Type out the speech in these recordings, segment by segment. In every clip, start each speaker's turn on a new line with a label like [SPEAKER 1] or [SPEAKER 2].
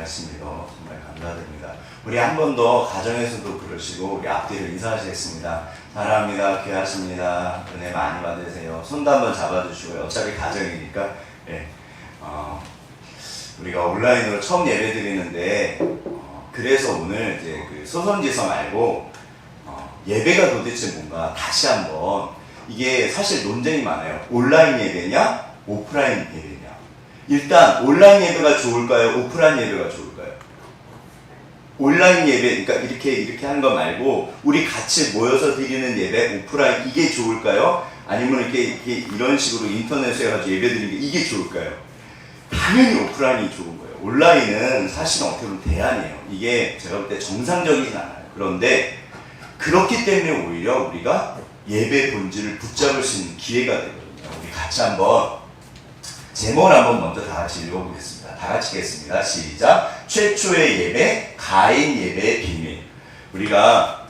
[SPEAKER 1] 말씀이도 정말 감사드립니다. 우리 한 번 더 가정에서도 그러시고 우리 앞뒤로 인사하시겠습니다. 사랑합니다. 귀하십니다. 은혜 많이 받으세요. 손도 한번 잡아주시고요. 어차피 가정이니까. 네. 우리가 온라인으로 처음 예배 드리는데 그래서 오늘 이제 그 소선지서 말고 예배가 도대체 뭔가 다시 한번 이게 사실 논쟁이 많아요. 온라인 예배냐 오프라인 예배냐. 일단 온라인 예배가 좋을까요? 오프라인 예배가 좋을까요? 온라인 예배, 그러니까 이렇게 하는 거 말고 우리 같이 모여서 드리는 예배 오프라인 이게 좋을까요? 아니면 이렇게 이런 식으로 인터넷에 가서 예배 드리는 게 이게 좋을까요? 당연히 오프라인이 좋은 거예요. 온라인은 사실은 어떻게 보면 대안이에요. 이게 제가 볼 때 정상적이진 않아요. 그런데 그렇기 때문에 오히려 우리가 예배 본질을 붙잡을 수 있는 기회가 되거든요. 우리 같이 한번 제목을 한번 먼저 다 같이 읽어보겠습니다. 다 같이 읽겠습니다. 시작. 최초의 예배, 가인 예배의 비밀. 우리가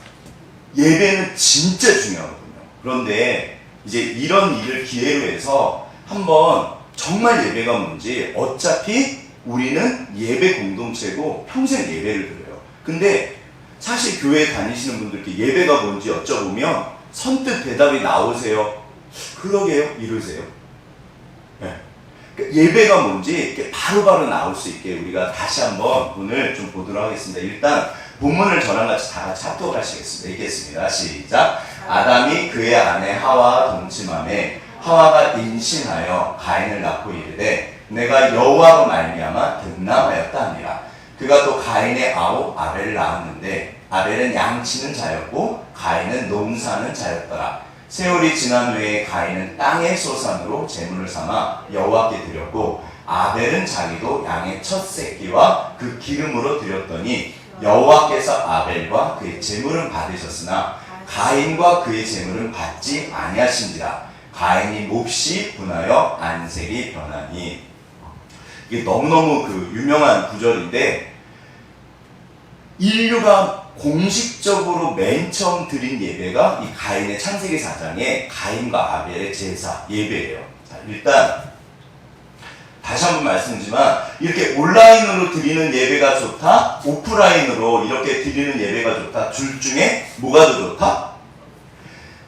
[SPEAKER 1] 예배는 진짜 중요하거든요. 그런데 이제 이런 일을 기회로 해서 한번 정말 예배가 뭔지 어차피 우리는 예배 공동체고 평생 예배를 드려요. 근데 사실 교회 다니시는 분들께 예배가 뭔지 여쭤보면 선뜻 대답이 나오세요. 그러게요. 이러세요. 네. 예배가 뭔지 이렇게 바로바로 나올 수 있게 우리가 다시 한번 오늘 좀 보도록 하겠습니다. 일단 본문을 저랑 같이 다 같이 합독하시겠습니다. 읽겠습니다. 시작. 아담이 그의 아내 하와와 동침하매 하와가 임신하여 가인을 낳고 이르되 내가 여호와로 말미암아 등남하였다 하니라. 그가 또 가인의 아우 아벨을 낳았는데 아벨은 양치는 자였고 가인은 농사는 자였더라. 세월이 지난 후에 가인은 땅의 소산으로 제물을 삼아 여호와께 드렸고 아벨은 자기도 양의 첫 새끼와 그 기름으로 드렸더니 여호와께서 아벨과 그의 제물은 받으셨으나 가인과 그의 제물은 받지 아니하신지라. 가인이 몹시 분하여 안색이 변하니. 이게 너무너무 그 유명한 구절인데 인류가 공식적으로 맨 처음 드린 예배가 이 가인의 창세기 4장의 가인과 아벨의 제사 예배예요. 자, 일단 다시 한번 말씀드리지만 이렇게 온라인으로 드리는 예배가 좋다? 오프라인으로 이렇게 드리는 예배가 좋다? 둘 중에 뭐가 더 좋다?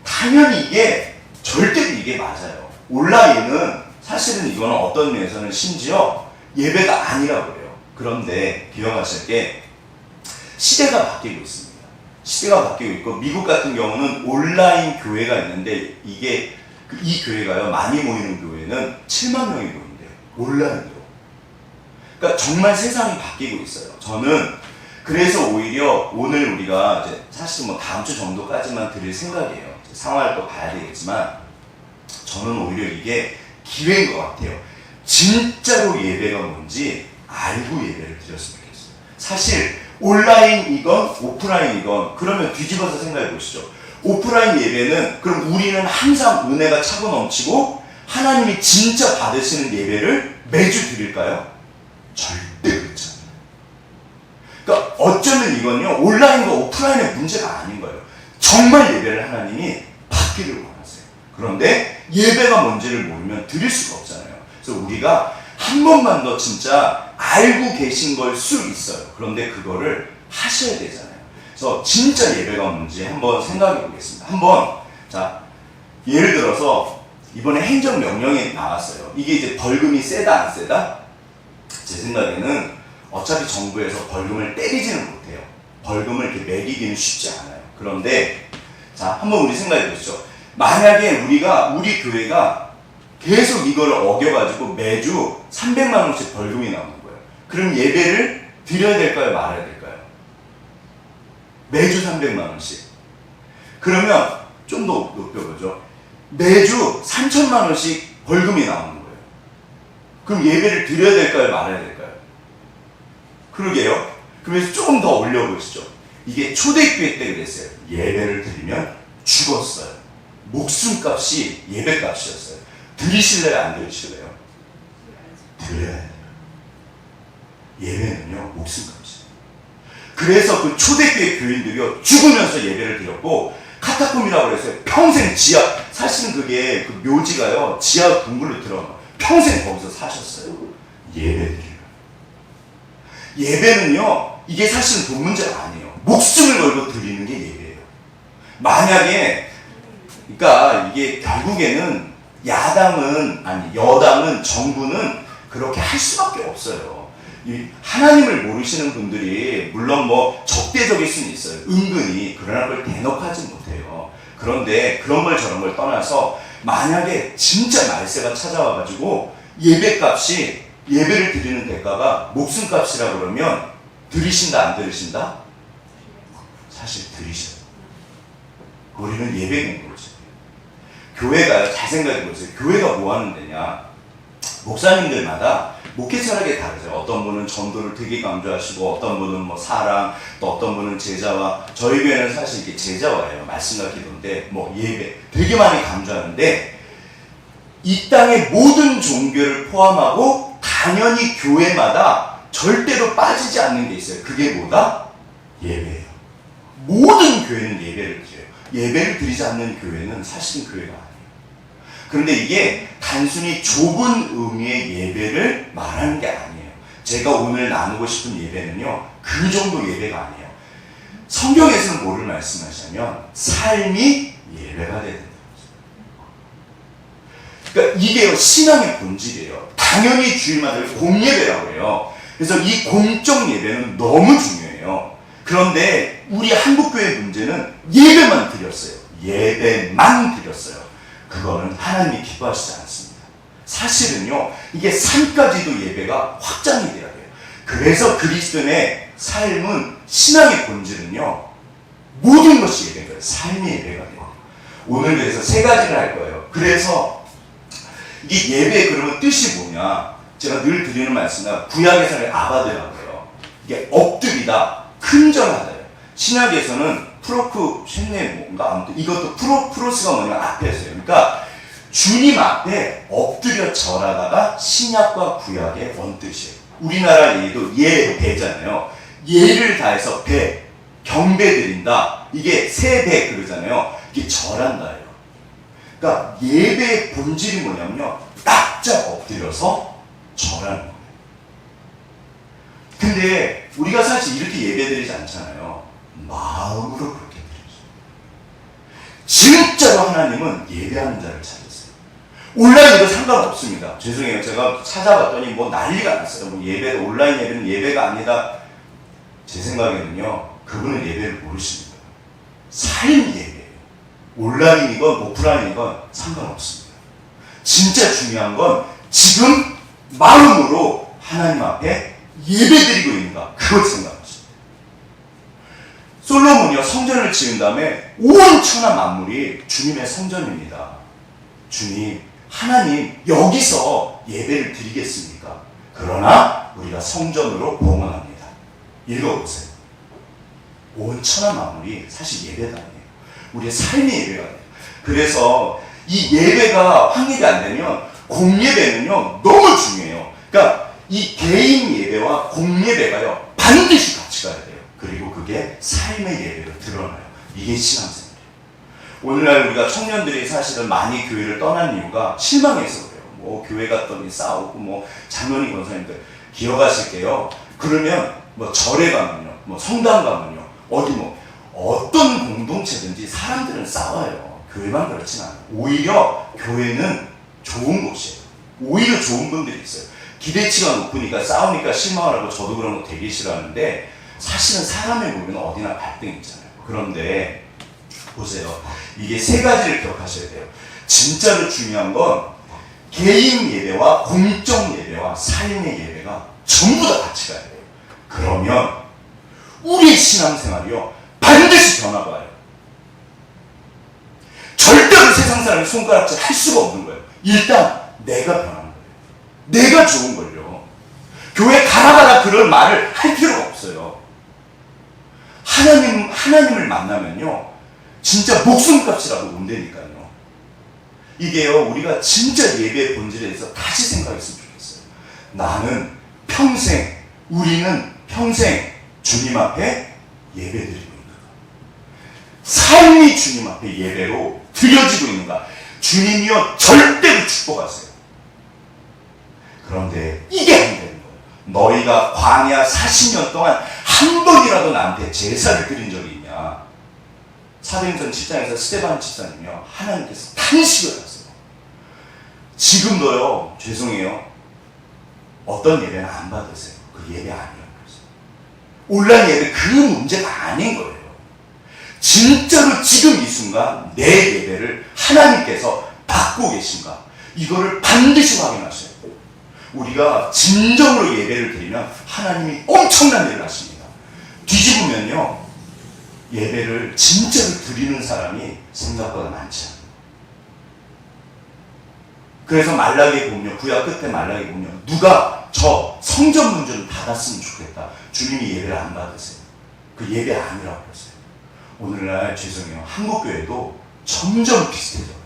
[SPEAKER 1] 당연히 이게 절대로 이게 맞아요. 온라인은 사실은 이거는 어떤 면에서는 심지어 예배가 아니라고 해요. 그런데 기억하실 게 시대가 바뀌고 있습니다. 시대가 바뀌고 있고 미국 같은 경우는 온라인 교회가 있는데 이게 이 교회가요 많이 모이는 교회는 7만 명이 모인대요. 온라인으로. 그러니까 정말 세상이 바뀌고 있어요. 저는 그래서 오히려 오늘 우리가 이제 사실 뭐 다음 주 정도까지만 드릴 생각이에요. 상황을 또 봐야 되겠지만 저는 오히려 이게 기회인 것 같아요. 진짜로 예배가 뭔지 알고 예배를 드렸으면 좋겠어요. 사실 온라인이건 오프라인이건 그러면 뒤집어서 생각해 보시죠. 오프라인 예배는 그럼 우리는 항상 은혜가 차고 넘치고 하나님이 진짜 받으시는 예배를 매주 드릴까요? 절대 그렇지 않아요. 그러니까 어쩌면 이건요 온라인과 오프라인의 문제가 아닌 거예요. 정말 예배를 하나님이 받기를 원하세요. 그런데 예배가 뭔지를 모르면 드릴 수가 없잖아요. 그래서 우리가 한 번만 더 진짜 알고 계신 걸 수 있어요. 그런데 그거를 하셔야 되잖아요. 그래서 진짜 예배가 뭔지 한번 생각해 보겠습니다. 한번 자 예를 들어서 이번에 행정명령이 나왔어요. 이게 이제 벌금이 세다 안 세다? 제 생각에는 어차피 정부에서 벌금을 때리지는 못해요. 벌금을 이렇게 매기기는 쉽지 않아요. 그런데 자 한번 우리 생각해 보시죠. 만약에 우리 교회가 계속 이걸 어겨가지고 매주 300만 원씩 벌금이 나오는 거예요. 그럼 예배를 드려야 될까요? 말아야 될까요? 매주 300만 원씩. 그러면 좀 더 높여보죠. 매주 3천만 원씩 벌금이 나오는 거예요. 그럼 예배를 드려야 될까요? 말아야 될까요? 그러게요. 그래서 조금 더 올려보시죠. 이게 초대교회 때 그랬어요. 예배를 드리면 죽었어요. 목숨값이 예배값이었어요. 드리실래요? 안 드리실래요? 드려야 돼요. 예배는요 목숨값이에요. 그래서 그 초대교회 교인들이요 죽으면서 예배를 드렸고 카타콤이라고 그랬어요. 평생 지하, 사실은 그게 그 묘지가요 지하 동굴로 들어가요. 평생 거기서 사셨어요. 예배 드리러. 예배는요, 이게 사실은 돈 문제가 아니에요. 목숨을 걸고 드리는 게 예배예요. 만약에, 그러니까 이게 결국에는 여당은, 정부는 그렇게 할 수밖에 없어요. 하나님을 모르시는 분들이, 물론 뭐 적대적일 수는 있어요. 은근히. 그러나 그걸 대놓고 하지 못해요. 그런데 그런 걸 저런 걸 떠나서 만약에 진짜 말세가 찾아와가지고 예배를 드리는 대가가 목숨값이라 그러면 들으신다 안 들으신다? 사실 들으셔요. 우리는 예배 공동체. 교회가요, 잘 생각해보세요. 교회가 뭐 하는 데냐? 목사님들마다 목회 철학이 다르죠. 어떤 분은 전도를 되게 강조하시고, 어떤 분은 뭐 사랑, 또 어떤 분은 제자와, 저희 교회는 사실 이게 제자와예요. 말씀과 기도인데, 뭐 예배 되게 많이 강조하는데, 이 땅의 모든 종교를 포함하고 당연히 교회마다 절대로 빠지지 않는 게 있어요. 그게 뭐다? 예배예요. 모든 교회는 예배를 드려요. 예배를 드리지 않는 교회는 사실은 교회가 아니에요. 그런데 이게 단순히 좁은 의미의 예배를 말하는 게 아니에요. 제가 오늘 나누고 싶은 예배는요, 그 정도 예배가 아니에요. 성경에서는 뭐를 말씀하시냐면 삶이 예배가 되는 거죠. 그러니까 이게요, 신앙의 본질이에요. 당연히 주일마다 공예배라고 해요. 그래서 이 공적 예배는 너무 중요해요. 그런데 우리 한국교회 문제는 예배만 드렸어요. 예배만 드렸어요. 그거는 하나님이 기뻐하시지 않습니다. 사실은요, 이게 삶까지도 예배가 확장이 돼야 돼요. 그래서 그리스도인의 삶은, 신앙의 본질은요, 모든 것이 예배인 거예요. 삶의 예배가 돼요. 오늘 그래서 세 가지를 할 거예요. 그래서 이게 예배 그러면 뜻이 뭐냐? 제가 늘 드리는 말씀은 구약에서는 아바드라고 해요. 이게 엎드리다, 큰절하다예요. 신약에서는 프로크 쉔네 뭔가 아무튼 이것도 프로스가 뭐냐면 앞에서요. 그러니까 주님 앞에 엎드려 절하다가 신약과 구약의 원뜻이에요. 우리나라 예도 배잖아요. 예를 다해서 경배드린다. 이게 세배 그러잖아요. 이게 절한다예요. 그러니까 예배의 본질이 뭐냐면요, 딱 엎드려서 절하는 거예요. 근데 우리가 사실 이렇게 예배드리지 않잖아요. 마음으로 그렇게 드리죠. 진짜로 하나님은 예배하는 자를 찾으세요. 온라인에도 상관없습니다. 죄송해요. 제가 찾아봤더니 뭐 난리가 났어요. 뭐 온라인 예배는 예배가 아니다. 제 생각에는요, 그분은 예배를 모르십니다. 삶 예배예요. 온라인이건 오프라인이건 상관없습니다. 진짜 중요한 건 지금 마음으로 하나님 앞에 예배드리고 있는가, 그걸 생각하십니다. 솔로몬이요, 성전을 지은 다음에 온 천하 만물이 주님의 성전입니다. 주님, 하나님 여기서 예배를 드리겠습니까? 그러나 우리가 성전으로 봉헌합니다. 읽어보세요. 온 천하 만물이 사실 예배가 아니에요. 우리의 삶의 예배가 아니에요. 그래서 이 예배가 확립이 안 되면 공예배는요, 너무 중요해요. 그러니까 이 개인 예배와 공예배가요, 반드시 같이 가야 돼요. 그리고 그게 삶의 예배로 드러나요. 이게 신앙생활이에요. 오늘날 우리가 청년들이 사실은 많이 교회를 떠난 이유가 실망해서 그래요. 뭐 교회 갔더니 싸우고, 뭐 장로님 권사님들 기억하실게요. 그러면 뭐 절에 가면요, 뭐 성당 가면요, 어디 뭐 어떤 공동체든지 사람들은 싸워요. 교회만 그렇진 않아요. 오히려 교회는 좋은 곳이에요. 오히려 좋은 분들이 있어요. 기대치가 높으니까 싸우니까 실망을 하고, 저도 그런 거 되게 싫어하는데, 사실은 사람의 모임은 어디나 갈등이 있잖아요. 그런데 보세요. 이게 세 가지를 기억하셔야 돼요. 진짜로 중요한 건 개인 예배와 공적 예배와 삶의 예배가 전부 다 같이 가야 돼요. 그러면 우리 신앙생활이요, 반드시 변화가 와요. 절대로 세상 사람이 손가락질 할 수가 없는 거예요. 일단 내가 변하는 거예요. 내가 좋은 걸요. 교회 가라 그런 말을 할 필요가 없어요. 하나님을 만나면요, 진짜 목숨값이라도 온다니까요. 이게요, 우리가 진짜 예배의 본질에 대해서 다시 생각했으면 좋겠어요. 우리는 평생 주님 앞에 예배드리고 있는가? 삶이 주님 앞에 예배로 드려지고 있는가? 주님이요, 절대로 축복하세요. 그런데 이게 안 되는 거예요. 너희가 광야 40년 동안 한 번이라도 나한테 제사를 드린 적이 있냐? 사도행전 7장에서 스데반 집사님이요, 하나님께서 탄식을 하세요. 지금도요, 죄송해요, 어떤 예배는 안 받으세요. 그 예배 아니라고 그랬어요. 온라인 예배 그 문제가 아닌 거예요. 진짜로 지금 이 순간 내 예배를 하나님께서 받고 계신가, 이거를 반드시 확인하셔야 돼요. 우리가 진정으로 예배를 드리면 하나님이 엄청난 일을 하십니다. 뒤집으면요, 예배를 진짜로 드리는 사람이 생각보다 많지 않아요. 그래서 말라기에 보면, 구약 끝에 말라기에 보면, 누가 저 성전 문 좀 닫았으면 좋겠다. 주님이 예배를 안 받으세요. 그 예배 아니라고 그랬어요. 오늘날 죄송해요, 한국교회도 점점 비슷해져요.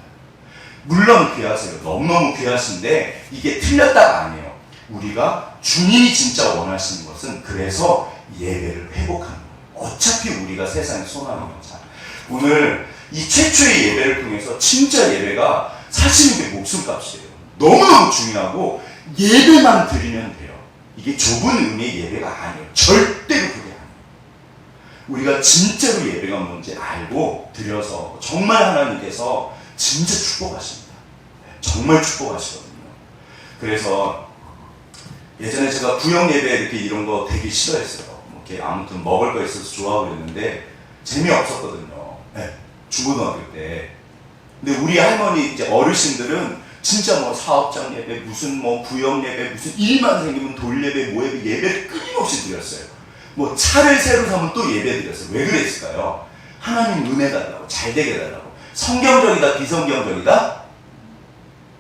[SPEAKER 1] 물론 귀하세요. 너무너무 귀하신데 이게 틀렸다가 아니에요. 우리가 주님이 진짜 원하시는 것은 그래서 예배를 회복하는 거예요. 어차피 우리가 세상에 소망하는 거잖아요. 오늘 이 최초의 예배를 통해서 진짜 예배가 사실 이게 목숨값이에요. 너무너무 중요하고 예배만 드리면 돼요. 이게 좁은 의미의 예배가 아니에요. 절대로 그게 아니에요. 우리가 진짜로 예배가 뭔지 알고 드려서 정말 하나님께서 진짜 축복하십니다. 정말 축복하시거든요. 그래서 예전에 제가 구역 예배 이렇게 이런 거 되게 싫어했어요. 이렇게 아무튼 먹을 거 있어서 좋아하고 그랬는데 재미없었거든요. 네, 중고등학교 때. 근데 우리 할머니 이제 어르신들은 진짜 뭐 사업장 예배, 무슨 뭐 구역 예배, 무슨 일만 생기면 돌 예배, 뭐 예배, 예배를 끊임없이 드렸어요. 뭐 차를 새로 사면 또 예배 드렸어요. 왜 그랬을까요? 하나님 은혜 달라고, 잘 되게 달라고. 성경적이다, 비성경적이다?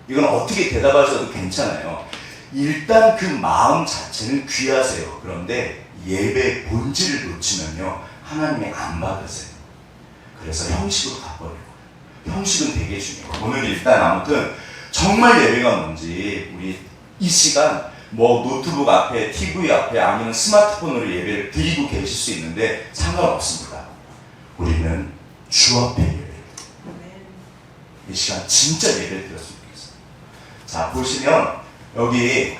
[SPEAKER 1] 이건 어떻게 대답하셔도 괜찮아요. 일단 그 마음 자체는 귀하세요. 그런데 예배 본질을 놓치면요, 하나님이 안 받으세요. 그래서 형식으로 가버려요. 형식은 되게 중요해요. 오늘 일단 아무튼 정말 예배가 뭔지 우리 이 시간 뭐 노트북 앞에, TV 앞에 아니면 스마트폰으로 예배를 드리고 계실 수 있는데 상관없습니다. 우리는 주 앞에 예배를 이 시간 진짜 예배를 드렸으면 좋겠어요. 자, 보시면 여기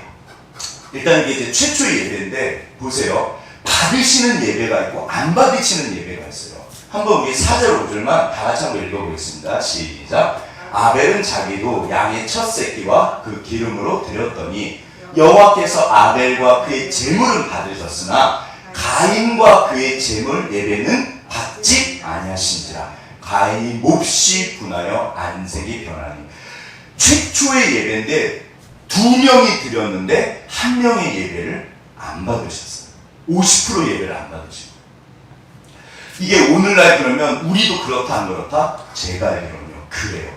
[SPEAKER 1] 일단 이게 이제 최초의 예배인데 보세요. 받으시는 예배가 있고 안 받으시는 예배가 있어요. 한번 우리 4절 5절만 다 같이 한번 읽어보겠습니다. 시작. 아벨은 자기도 양의 첫 새끼와 그 기름으로 드렸더니 여호와께서 아벨과 그의 제물은 받으셨으나 가인과 그의 제물 예배는 받지 아니하신지라. 가인이 몹시 분하여 안색이 변하니. 최초의 예배인데 2명이 드렸는데 1명의 예배를 안 받으셨어요. 50% 예배를 안 받으시고. 이게 오늘날 그러면 우리도 그렇다 안 그렇다? 제가 알기로는요, 그래요.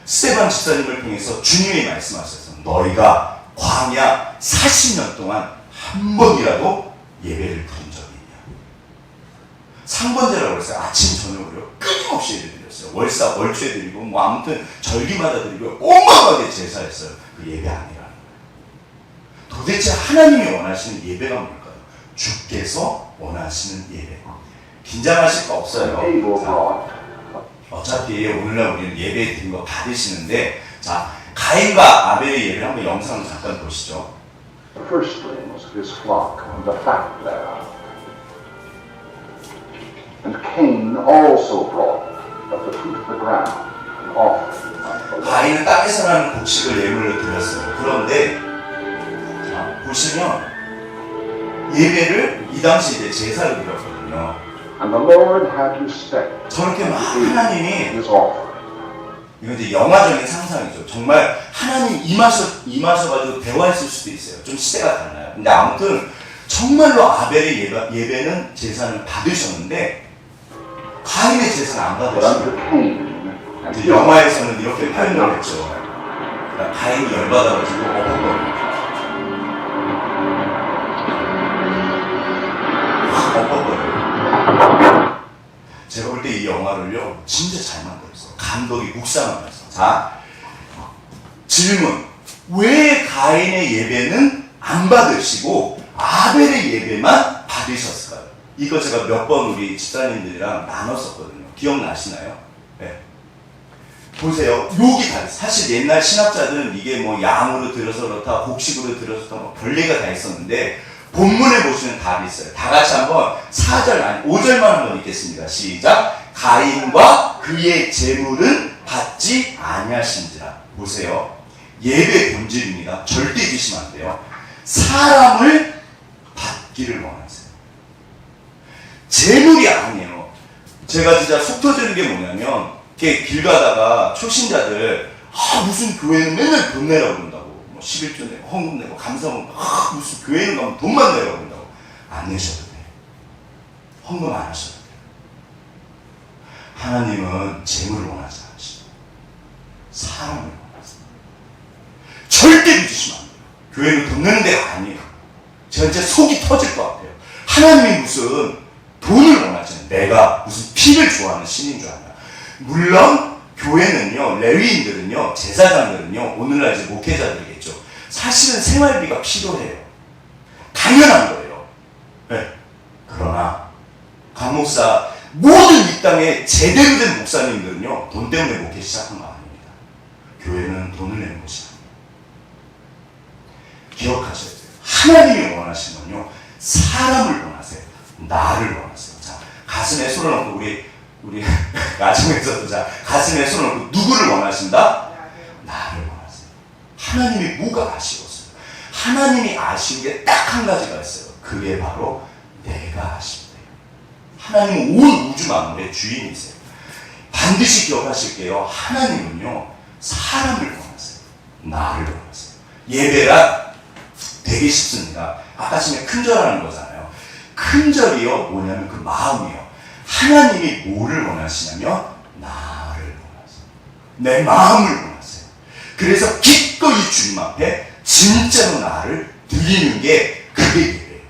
[SPEAKER 1] 스데반 집사님을 통해서 주님이 말씀하셔서 너희가 광야 40년 동안 한 번이라도 예배를 드린 적이 있냐? 상번제라고 했어요. 아침 저녁으로 끊임없이 예배 드렸어요. 월사 월초에 드리고 뭐 아무튼 절기마다 드리고 어마어마하게 제사했어요. 그 예배 아니라는 거예요. 도대체 하나님이 원하시는 예배가 뭘까요? 주께서 원하시는 예배. 긴장하실 거 없어요. 자, 어차피 오늘날 우리는 예배 드린 거 받으시는데, 자, 가인과 아벨의 예배를 한번 영상을 잠깐 보시죠.
[SPEAKER 2] The firstlings of his flock and the fat thereof. And Cain also brought of the fruit of the ground an offering unto the Lord.
[SPEAKER 1] 가인은 땅에서 나는 곡식을 예물로 드렸어요. 그런데 자, 보시면 예배를 이 당시 이제 제사를 드렸거든요.
[SPEAKER 2] And the Lord had respect
[SPEAKER 1] 저렇게 막
[SPEAKER 2] to
[SPEAKER 1] 하나님이,
[SPEAKER 2] his offering.
[SPEAKER 1] 이건 이제 영화적인 상상이죠. 정말 하나님 임하셔가지고 대화했을 수도 있어요. 좀 시대가 달라요. 근데 아무튼 정말로 아벨의 예배는 제사는 받으셨는데 가인의 제사는 안
[SPEAKER 2] But
[SPEAKER 1] 받으셨어요.
[SPEAKER 2] unto Cain and his
[SPEAKER 1] 영화에서는 이렇게 표현을 했죠. 그러니까 가인이 열받아가지고 엎어버려요. 확 엎어버려요. 제가 볼 때 이 영화를요, 진짜 잘 만들었어요. 감독이 국상하면서. 자, 질문. 왜 가인의 예배는 안 받으시고 아벨의 예배만 받으셨을까요? 이거 제가 몇 번 우리 집사님들이랑 나눴었거든요. 기억나시나요? 네. 보세요. 욕이 다 있어요. 사실 옛날 신학자들은 이게 뭐 양으로 들어서 그렇다, 곡식으로 들어서 그렇다, 뭐 별례가 다 있었는데, 본문에 보시면 답이 있어요. 다 같이 한번 4절, 아니 5절만 한번 읽겠습니다. 시작. 가인과 그의 재물은 받지 아니하신지라. 보세요. 예배의 본질입니다. 절대 잊으시면 안 돼요. 사람을 받기를 원하세요. 재물이 아니에요. 제가 진짜 속 터지는 게 뭐냐면, 이렇게 길 가다가 초신자들, 무슨 교회는 맨날 돈 내라고 그런다고. 뭐 11조 내고, 헌금 내고, 감사원, 무슨 교회는 가면 돈만 내라고 그런다고. 안 내셔도 돼요. 헌금 안 하셔도 돼요. 하나님은 재물을 원하지 않으시고, 사람을 원하세요. 절대 믿으시면 안 돼요. 교회는 돈 내는 데가 아니에요. 제가 진짜 속이 터질 것 같아요. 하나님이 무슨 돈을 원하지 않아요. 내가 무슨 피를 좋아하는 신인 줄 아냐. 물론 교회는요, 레위인들은요, 제사장들은요, 오늘날 이제 목회자들이겠죠. 사실은 생활비가 필요해요. 당연한 거예요. 네. 그러나 강 목사, 모든 이 땅에 제대로 된 목사님들은요, 돈 때문에 목회 시작한 거 아닙니다. 교회는 돈을 내는 것이 아닙니다. 기억하셔야 돼요. 하나님이 원하시는 건요, 사람을 원하세요. 나를 원하세요. 자, 가슴에 손을 얹고 우리 가정에서도 자, 가슴에 손을 얹고 누구를 원하신다? 나를 원하세요. 하나님이 뭐가 아쉬웠어요? 하나님이 아쉬운 게 딱 한 가지가 있어요. 그게 바로 내가 아쉽대요. 하나님은 온 우주 만물의 주인이세요. 반드시 기억하실게요. 하나님은요, 사람을 원하세요. 나를 원하세요. 예배란 되게 쉽습니다. 아까 전에 큰절하는 거잖아요. 큰절이요, 뭐냐면 그 마음이에요. 하나님이 뭐를 원하시냐면 나를 원하세요. 내 마음을 원하세요. 그래서 기꺼이 주님 앞에 진짜로 나를 드리는 게 그게 예배예요.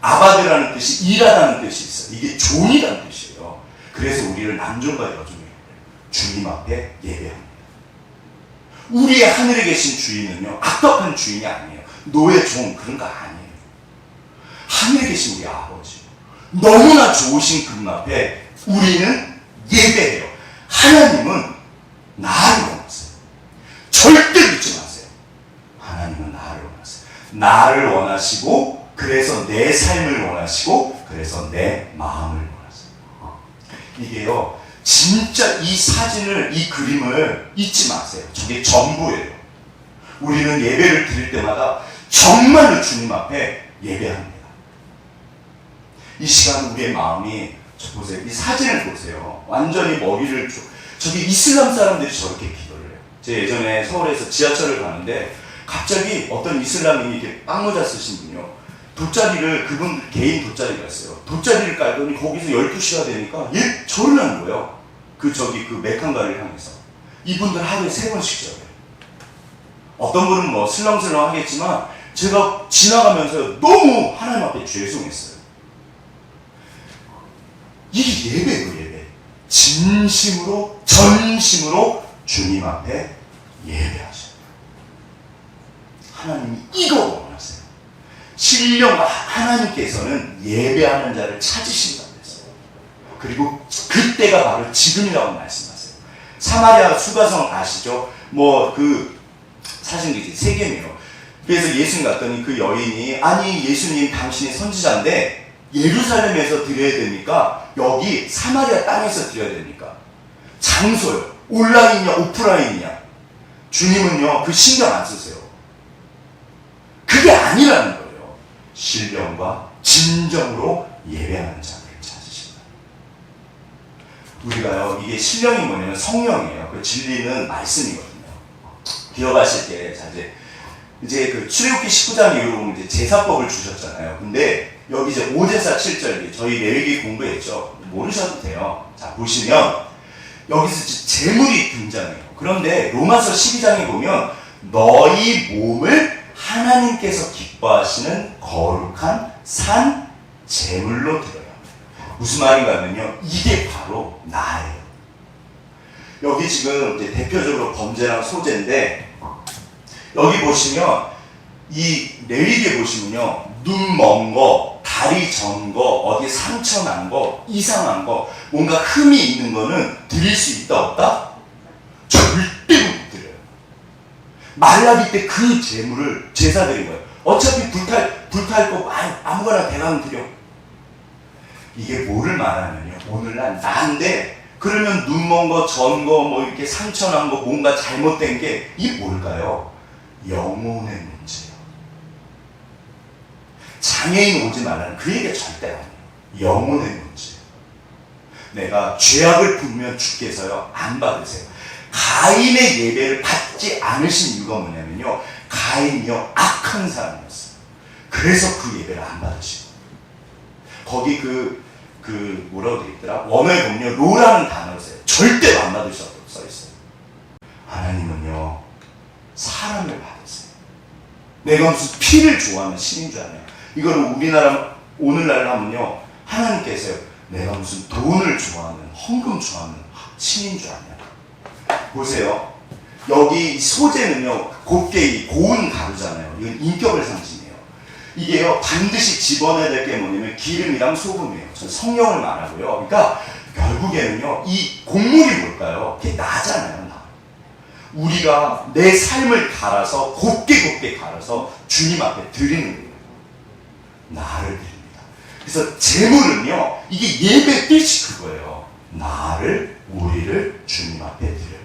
[SPEAKER 1] 아바드라는 뜻이 일하다는 뜻이 있어요. 이게 종이라는 뜻이에요. 그래서 우리를 남종과 여종이에요. 주님 앞에 예배합니다. 우리의 하늘에 계신 주인은요, 악덕한 주인이 아니에요. 노예 종 그런 거 아니에요. 하늘에 계신 우리 아버지, 너무나 좋으신 그분 앞에 우리는 예배해요. 하나님은 나를 원하세요. 절대 믿지 마세요. 하나님은 나를 원하세요. 나를 원하시고, 그래서 내 삶을 원하시고, 그래서 내 마음을 원하세요. 이게요, 진짜 이 사진을, 이 그림을 잊지 마세요. 저게 전부예요. 우리는 예배를 드릴 때마다 정말로 주님 앞에 예배합니다. 이 시간 우리의 마음이, 보세요. 이 사진을 보세요. 완전히 머리를, 저기 이슬람 사람들이 저렇게 기도를 해요. 제가 예전에 서울에서 지하철을 가는데 갑자기 어떤 이슬람인이 이렇게 빵모자 쓰신 분이요, 돗자리를, 그분 개인 돗자리가 있어요. 돗자리를 깔더니 거기서 12시가 되니까 절을 하는 거예요. 그 메칸가를 향해서. 이분들 하루에 3번씩 자요. 어떤 분은 뭐 슬렁슬렁 하겠지만 제가 지나가면서 너무 하나님 앞에 죄송했어요. 이게 예배예요, 예배. 진심으로, 전심으로 주님 앞에 예배하셔요. 하나님이 이거 원하세요. 신령과 하나님께서는 예배하는 자를 찾으신다고 했어요. 그리고 그때가 바로 지금이라고 말씀하세요. 사마리아 수가성 아시죠? 사실은 세겜이에요. 그래서 예수님 갔더니 그 여인이, 아니 예수님 당신이 선지자인데 예루살렘에서 드려야 됩니까? 여기 사마리아 땅에서 드려야 됩니까? 장소요. 온라인이냐 오프라인이냐. 주님은요, 그 신경 안 쓰세요. 그게 아니라는 거예요. 신령과 진정으로 예배하는 자를 찾으신다. 우리가요, 이게 신령이 뭐냐면 성령이에요. 그 진리는 말씀이거든요. 기억하실 때, 자, 이제 그 출애굽기 19장 이후로 이제 제사법을 주셨잖아요. 근데 여기 이제 5제사 7절, 저희 레위기 공부했죠. 모르셔도 돼요. 자, 보시면 여기서 이제 제물이 등장해요. 그런데 로마서 12장에 보면 너희 몸을 하나님께서 기뻐하시는 거룩한 산 제물로 드려요. 무슨 말인가 하면요, 이게 바로 나예요. 여기 지금 이제 대표적으로 범죄랑 소재인데, 여기 보시면 이 레위기에 보시면요, 눈 먼 거, 다리 전 거, 어디 상처 난 거, 이상한 거, 뭔가 흠이 있는 거는 드릴 수 있다 없다? 절대 말라기 때 그 재물을 제사 드린 거예요. 어차피 불탈 거 아무거나 대강 드려. 이게 뭐를 말하면요. 오늘날 나인데 그러면 눈먼 거, 전 거, 뭐 이렇게 상처난 거, 뭔가 잘못된 게 이게 뭘까요? 영혼의 문제예요. 장애인 오지 말라는 그 얘기가 절대 아니에요. 영혼의 문제예요. 내가 죄악을 부르면 주께서요 안 받으세요. 가인의 예배를 받지 않으신 이유가 뭐냐면요. 가인이요 악한 사람이었어요. 그래서 그 예배를 안 받으시고 거기 뭐라고 되어 있더라? 원어에 보면 로라는 단어를 써요. 절대로 안 받으셨다고 써 있어요. 하나님은요 사람을 받으세요. 내가 무슨 피를 좋아하는 신인 줄 아냐? 이거를 우리나라 오늘날 하면요 하나님께서요 내가 무슨 돈을 좋아하는 헌금 좋아하는 신인 줄 아냐? 보세요. 여기 소재는요 곱게 고운 가루잖아요. 이건 인격을 상징해요. 이게요 반드시 집어내야 될 게 뭐냐면 기름이랑 소금이에요. 전 성령을 말하고요. 그러니까 결국에는요 이 곡물이 뭘까요? 그게 나잖아요. 나. 우리가 내 삶을 갈아서 곱게 갈아서 주님 앞에 드리는 거예요. 나를 드립니다. 그래서 제물은요 이게 예배 뜻이 그거예요. 나를 우리를 주님 앞에 드려요.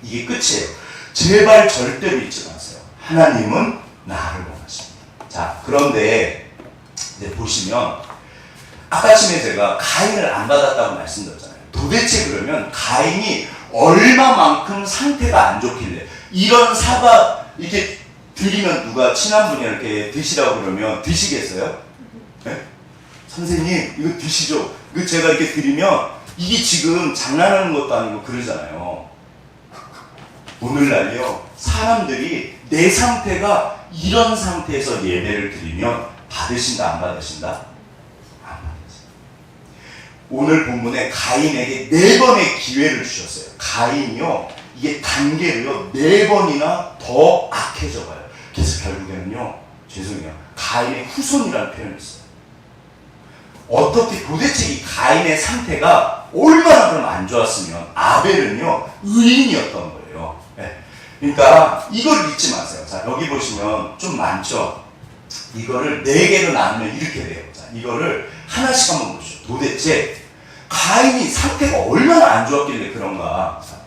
[SPEAKER 1] 이게 끝이에요. 제발 절대로 잊지 마세요. 하나님은 나를 원하십니다. 자, 그런데 이제 보시면 아까쯤에 제가 가인을 안 받았다고 말씀드렸잖아요. 도대체 그러면 가인이 얼마만큼 상태가 안 좋길래 이런 사과 이렇게 드리면 누가 친한 분이 이렇게 드시라고 그러면 드시겠어요? 네? 선생님 이거 드시죠. 이거 제가 이렇게 드리면 이게 지금 장난하는 것도 아니고 그러잖아요. 오늘날요 사람들이 내 상태가 이런 상태에서 예배를 드리면 받으신다 안 받으신다? 안 받으신다. 오늘 본문에 가인에게 4번의 기회를 주셨어요. 가인이요 이게 단계로요 4번이나 더 악해져 가요. 그래서 결국에는요 죄송해요 가인의 후손이라는 표현을 써요. 어떻게 도대체 이 가인의 상태가 얼마나 그럼 안 좋았으면 아벨은요 의인이었던 거예요. 네. 그러니까 이걸 잊지 마세요. 자 여기 보시면 좀 많죠. 이거를 4개로 나누면 이렇게 돼요. 자 이거를 하나씩 한번 보시죠. 도대체 가인이 상태가 얼마나 안 좋았길래 그런가. 자,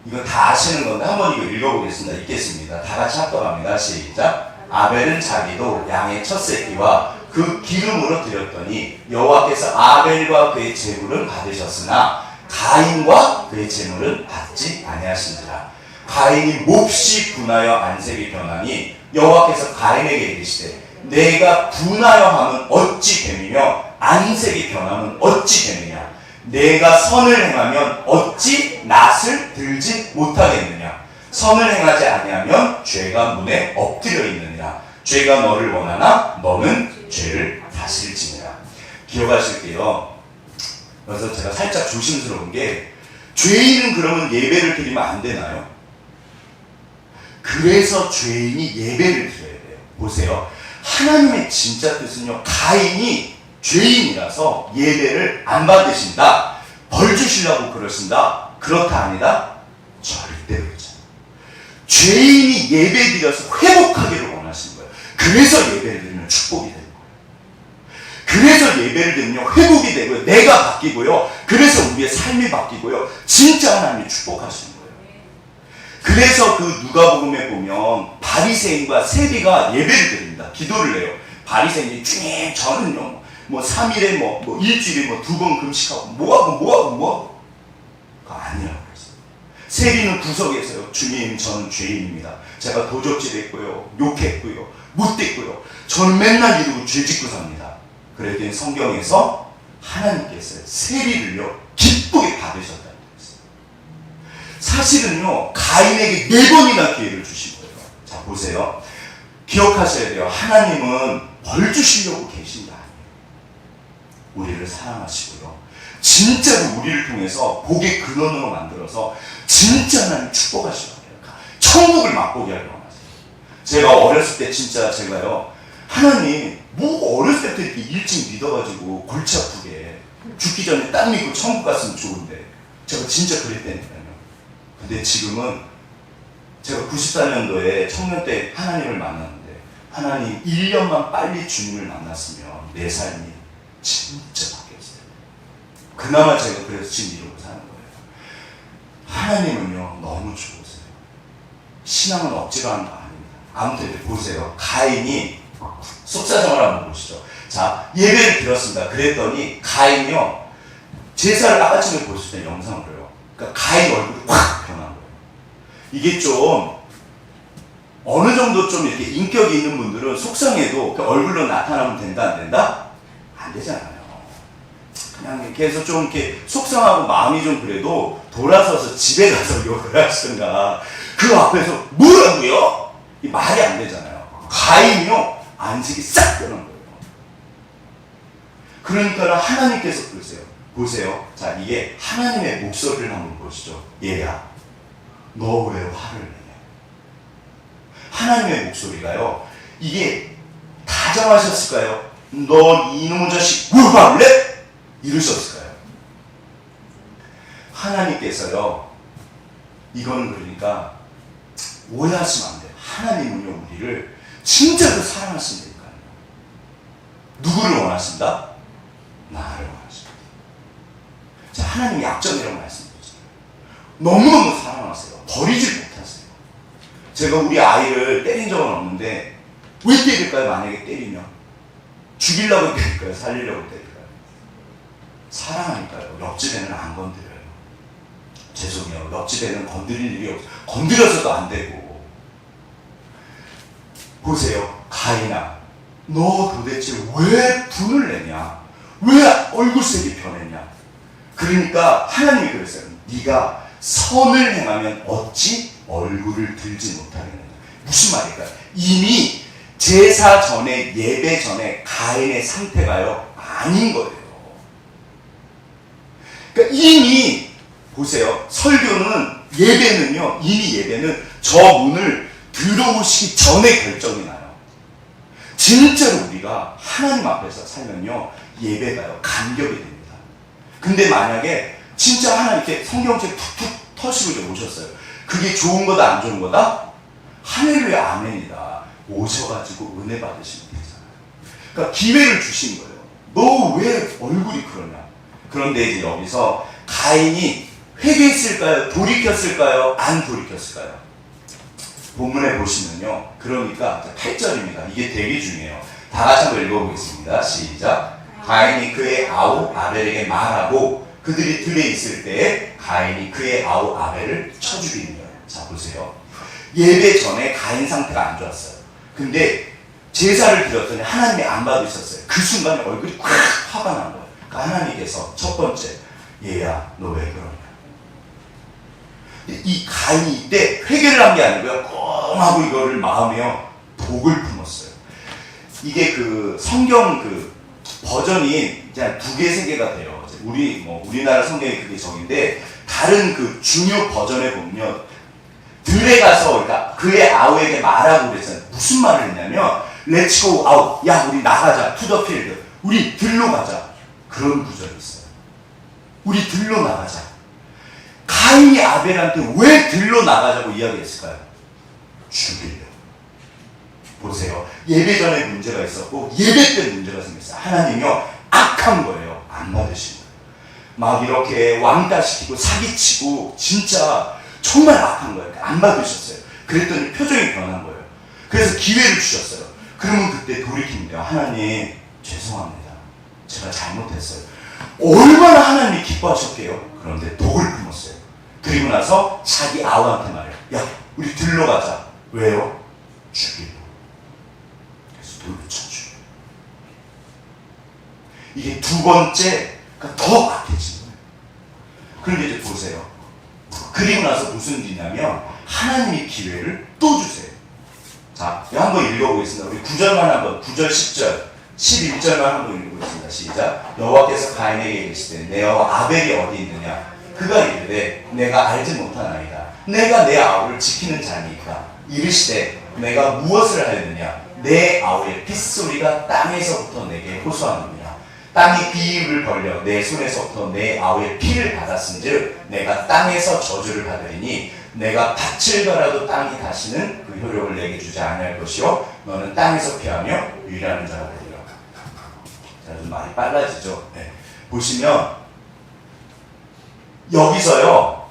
[SPEAKER 1] 이거 다 아시는 건데 한번 이거 읽어보겠습니다. 읽겠습니다. 다 같이 합독합니다. 시작. 아벨은 자기도 양의 첫 새끼와 그 기름으로 드렸더니 여호와께서 아벨과 그의 제물은 받으셨으나 가인과 그의 제물은 받지 아니하신지라. 가인이 몹시 분하여 안색이 변하니 여호와께서 가인에게 이르시되 내가 분하여 함은 어찌 됨이며 안색이 변함은 어찌 됨이냐. 내가 선을 행하면 어찌 낯을 들지 못하겠느냐. 선을 행하지 아니하면 죄가 문에 엎드려 있느니라. 죄가 너를 원하나 너는 죄를 다스릴지니라. 기억하실게요. 그래서 제가 살짝 조심스러운 게 죄인은 그러면 예배를 드리면 안 되나요? 그래서 죄인이 예배를 드려야 돼요. 보세요. 하나님의 진짜 뜻은요 가인이 죄인이라서 예배를 안 받으신다. 벌 주시려고 그러신다. 그렇다 아니다? 절대로 그렇지 않아요. 죄인이 예배 드려서 회복하기를 원하시는 거예요. 그래서 예배를 드리면 축복이 되는 거예요. 그래서 예배를 드리면 회복이 되고요. 내가 바뀌고요. 그래서 우리의 삶이 바뀌고요. 진짜 하나님이 축복하시는 거예요. 그래서 그 누가복음에 보면 바리새인과 세리가 예배를 드립니다. 기도를 해요. 바리새인이 주님 저는요 뭐 3일에 뭐 일주일에 뭐 2번 금식하고 뭐하고 그거 아니라고 그랬어요. 세리는 구석에서요 주님 저는 죄인입니다. 제가 도적질했고요 욕했고요 못됐고요 저는 맨날 이러고 죄짓고 삽니다. 그랬더니 성경에서 하나님께서 세리를요 기쁘게 받으셨다는 거였어요. 사실은요 가인에게 4번이나 기회를 주신 거예요. 자 보세요. 기억하셔야 돼요. 하나님은 벌 주시려고 계신 거 아니에요. 우리를 사랑하시고요 진짜로 우리를 통해서 복의 근원으로 만들어서 진짜 하나님 축복하시고 천국을 맛보게 하려고 하세요. 제가 어렸을 때 진짜 제가요 하나님 뭐 어렸을 때부터 이렇게 일찍 믿어가지고 골치 아프게 죽기 전에 딱 믿고 천국 갔으면 좋은데 제가 진짜 그랬다니까요. 근데 지금은 제가 94년도에 청년 때 하나님을 만났는데 하나님 1년만 빨리 주님을 만났으면 내 삶이 진짜 바뀌었어요. 그나마 제가 그래서 지금 이러고 사는 거예요. 하나님은요 너무 좋으세요. 신앙은 억지로 하는 거 아닙니다. 아무튼 보세요. 가인이 속사정을 한번 보시죠. 자, 예배를 드렸습니다. 그랬더니 가인이요 제사를 아침에 보실 때 영상으로요. 그러니까 가인 얼굴이 확 변한 거예요. 이게 좀 어느 정도 좀 이렇게 인격이 있는 분들은 속상해도 그 얼굴로 나타나면 된다 안 된다? 안 되잖아요. 그냥 이렇게 해서 좀 이렇게 속상하고 마음이 좀 그래도 돌아서서 집에 가서 욕을 하시든가 그 앞에서 뭐라고요? 이 말이 안 되잖아요. 가인이요 안색이 싹 변한 거예요. 그러니까 하나님께서 그러세요. 보세요. 자, 이게 하나님의 목소리를 한번 보시죠. 얘야, 너 왜 화를 내냐? 하나님의 목소리가요. 이게 다정하셨을까요? 너 이놈의 자식 왜 화를 내? 이러셨을까요? 하나님께서요. 이거는 그러니까 오해하시면 안 돼요. 하나님은요 우리를 진짜로 사랑하신다니까요. 누구를 원하신다? 나를 원하십니다. 자, 하나님 약점이라고 말씀드렸잖아요. 너무너무 사랑하세요. 버리질 못하세요. 제가 우리 아이를 때린 적은 없는데 왜 때릴까요? 만약에 때리면 죽이려고 때릴까요? 살리려고 때릴까요? 사랑하니까요. 옆집에는 안 건드려요. 죄송해요. 옆집에는 건드릴 일이 없어요. 건드려서도 안 되고. 보세요. 가인아, 너 도대체 왜 분을 내냐? 왜 얼굴색이 변했냐? 그러니까 하나님이 그랬어요. 네가 선을 행하면 어찌 얼굴을 들지 못하겠느냐. 무슨 말일까요? 이미 제사 전에 예배 전에 가인의 상태가요 아닌 거예요. 그러니까 이미 보세요. 설교는 예배는요 이미 예배는 저 문을 들어오시기 전에 결정이 나요. 진짜로 우리가 하나님 앞에서 살면요 예배가요 감격이 됩니다. 근데 만약에 진짜 하나님께 성경책 툭툭 터시고 이제 오셨어요. 그게 좋은 거다 안 좋은 거다? 할렐루야 아멘이다. 오셔가지고 은혜 받으시면 되잖아요. 그러니까 기회를 주신 거예요. 너 왜 얼굴이 그러냐? 그런데 이제 여기서 가인이 회개했을까요? 돌이켰을까요? 안 돌이켰을까요? 본문에 보시면요. 그러니까 8절입니다. 이게 되게 중요해요. 다 같이 한번 읽어보겠습니다. 시작. 가인이 그의 아우 아벨에게 말하고 그들이 들에 있을 때에 가인이 그의 아우 아벨을 쳐 죽이는 거예요. 자, 보세요. 예배 전에 가인 상태가 안 좋았어요. 근데 제사를 드렸더니 하나님이 안 받으셨어요. 그 순간에 얼굴이 콱 화가 난 거예요. 그러니까 하나님께서 첫 번째, 얘야, 너 왜 그러냐? 이 가인이 이때 회개를 한 게 아니고요. 꽁 하고 이거를 마음에요. 독을 품었어요. 이게 그 성경 그 버전이 이제 2개, 3개가 돼요. 우리나라 성경이 그게 정인데 다른 그 중요 버전에 보면요. 들에 가서 그러니까 그의 아우에게 말하고 그랬잖아요. 무슨 말을 했냐면 Let's go out. 야, 우리 나가자. To the field. 우리 들로 가자. 그런 구절이 있어요. 우리 들로 나가자. 가인이 아벨한테 왜 들로 나가자고 이야기했을까요? 죽이려. 보세요. 예배 전에 문제가 있었고 예배 때 문제가 생겼어요. 하나님이요 악한 거예요. 안 받으신 거예요. 막 이렇게 왕따시키고 사기치고 진짜 정말 악한 거예요. 안 받으셨어요. 그랬더니 표정이 변한 거예요. 그래서 기회를 주셨어요. 그러면 그때 돌이키면 돼요. 하나님 죄송합니다. 제가 잘못했어요. 얼마나 하나님이 기뻐하셨게요. 그런데 독을 품었어요. 그리고 나서 자기 아우한테 말해요. 야, 우리 들러 가자. 왜요? 죽이려. 그래서 돌을 쳐줘요. 이게 두 번째 더 악해진 거예요. 그런데 이제 보세요. 그리고 나서 무슨 일이냐면 하나님이 기회를 또 주세요. 자, 한번 읽어보겠습니다. 우리 9절만 한번, 9절, 10절, 11절만 한번 읽어보겠습니다. 시작. 여호와께서 가인에게 이르시되 내 아벨이 어디 있느냐? 그가 이르되 내가 알지 못하나이다. 내가 내 아우를 지키는 자니까. 이르시되 내가 무엇을 하였느냐? 내 아우의 핏소리가 땅에서부터 내게 호소하느니라. 땅이 비입을 벌려 내 손에서부터 내 아우의 피를 받았은즉 내가 땅에서 저주를 받으리니 내가 밭을 갈아도 땅이 다시는 그 효력을 내게 주지 아니할 것이요 너는 땅에서 피하며 유일하는 자가 되리라. 자, 좀 말이 빨라지죠. 네. 보시면 여기서요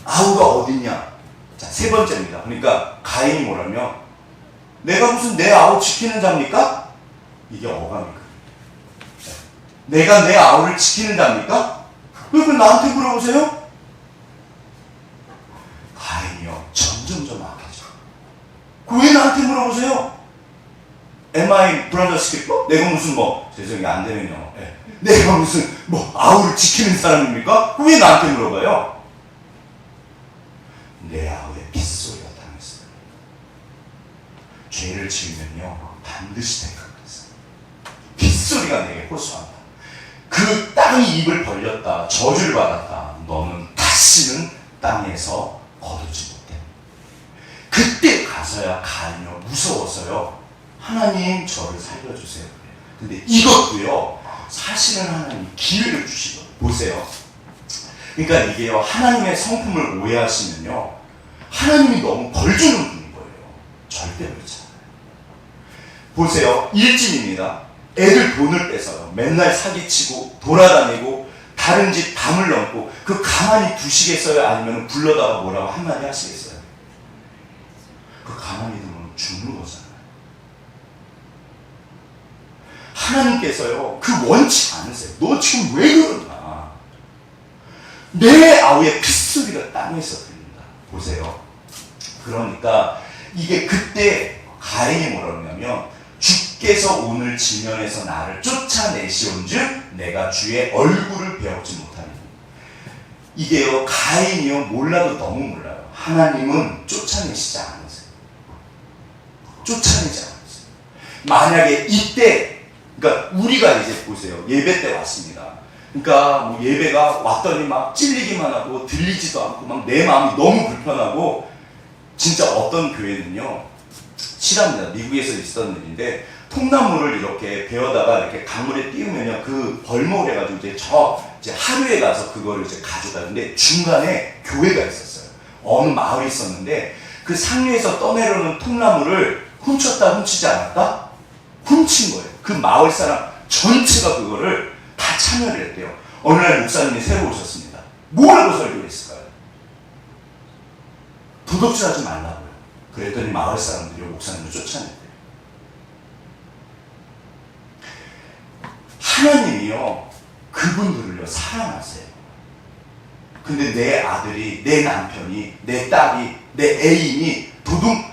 [SPEAKER 1] 아우가 어딨냐. 자, 세 번째입니다. 그러니까 가인이 뭐라며 내가 무슨 내 아우 지키는 자입니까? 이게 어감이거든요. 네. 내가 내 아우를 지키는 자입니까? 왜 나한테 물어보세요? 가인이요 점점점 악해져. 왜 나한테 물어보세요? Am I brother keeper? 내가 무슨 죄송해요 안 되면요. 네. 내가 무슨 아우를 지키는 사람입니까? 왜 나한테 물어봐요? 내 아우의 빗소리가 당했어요. 죄를 지으면요 반드시 대가겠어요. 빗소리가 내게 호소한다. 그 땅이 입을 벌렸다. 저주를 받았다. 너는 다시는 땅에서 거두지 못해. 그때 가서야 가인이요 무서워서요 하나님 저를 살려주세요. 근데 이것도요 사실은 하나님이 기회를 주시거든요. 보세요. 그러니까 이게요 하나님의 성품을 오해하시면요 하나님이 너무 벌 주는 분인 거예요. 절대 그렇지 않아요. 보세요. 일진입니다. 애들 돈을 뺏어요. 맨날 사기치고 돌아다니고 다른 집 담을 넘고 그 가만히 두시겠어요? 아니면 불러다가 뭐라고 한마디 하시겠어요? 그 가만히 두면 죽는 거잖아요. 하나님께서요 그 원치 않으세요. 너 지금 왜 그러나? 내 아우의 핏소리가 땅에서 들린다. 보세요. 그러니까 이게 그때 가인이 뭐라고 하냐면 주께서 오늘 지면에서 나를 쫓아내시온즉 내가 주의 얼굴을 배우지 못하니. 이게요 가인이요 몰라도 너무 몰라요. 하나님은 쫓아내시지 않으세요. 쫓아내지 않으세요. 만약에 이때 그러니까 우리가 이제 보세요. 예배 때 왔습니다. 그러니까 예배가 왔더니 막 찔리기만 하고 들리지도 않고 막 내 마음이 너무 불편하고 진짜 어떤 교회는요 실합니다. 미국에서 있었던 일인데 통나무를 이렇게 베어다가 이렇게 강물에 띄우면요 그 벌목을 해가지고 이제 하루에 가서 그거를 이제 가져가는데 중간에 교회가 있었어요. 어느 마을이 있었는데 그 상류에서 떠내려오는 통나무를 훔쳤다 훔치지 않았다? 훔친 거예요. 그 마을 사람 전체가 그거를 다 참여를 했대요. 어느 날 목사님이 새로 오셨습니다. 뭐라고 설교를 했을까요? 도둑질하지 말라고요. 그랬더니 마을 사람들이 목사님을 쫓아냈대요. 하나님이요 그분들을요 사랑하세요. 근데 내 아들이, 내 남편이, 내 딸이, 내 애인이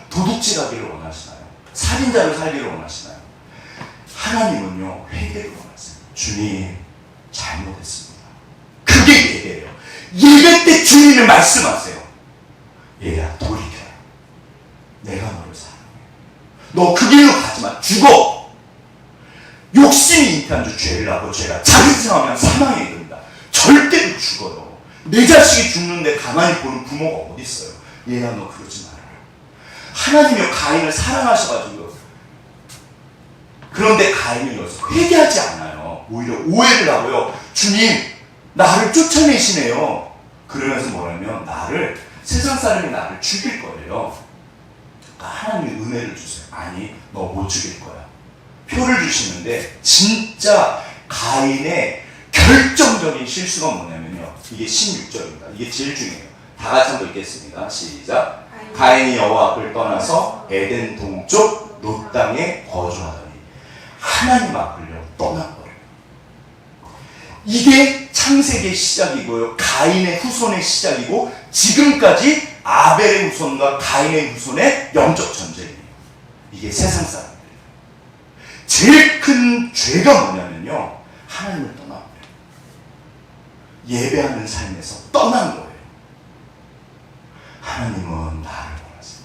[SPEAKER 1] 도둑질하기를 원하시나요? 살인자로 살기를 원하시나요? 하나님은요 회개를 원하세요. 주님 잘못했습니다. 그게 예배예요. 예배 때 주님을 말씀하세요. 얘야 돌이켜라. 내가 너를 사랑해. 너 그 길로 가지마. 죽어. 욕심이 잉태한 주 죄를 낳고 죄가 자기성하면 사망에 이릅니다. 절대로 죽어요. 내 자식이 죽는데 가만히 보는 부모가 어디 있어요? 얘야 너 그러지 말아라. 하나님이 가인을 사랑하셔가지고 그런데 가인이 여기서 회개하지 않아요. 오히려 오해를 하고요. 주님 나를 쫓아내시네요. 그러면서 뭐냐면 세상 사람이 나를 죽일 거예요. 그러니까 하나님이 은혜를 주세요. 아니 너 못 죽일 거야. 표를 주시는데 진짜 가인의 결정적인 실수가 뭐냐면요. 이게 16절입니다. 이게 제일 중요해요. 다 같이 한번 읽겠습니다. 시작. 가인이 여호와 앞을 떠나서 에덴 동쪽 롯 땅에 거주하더니 하나님 앞을요 떠난 거예요. 이게 창세기의 시작이고요. 가인의 후손의 시작이고 지금까지 아벨의 후손과 가인의 후손의 영적 전쟁이에요. 이게 세상 사람들이에요. 제일 큰 죄가 뭐냐면요. 하나님을 떠난 거예요. 예배하는 삶에서 떠난 거예요. 하나님은 나를 원하세요.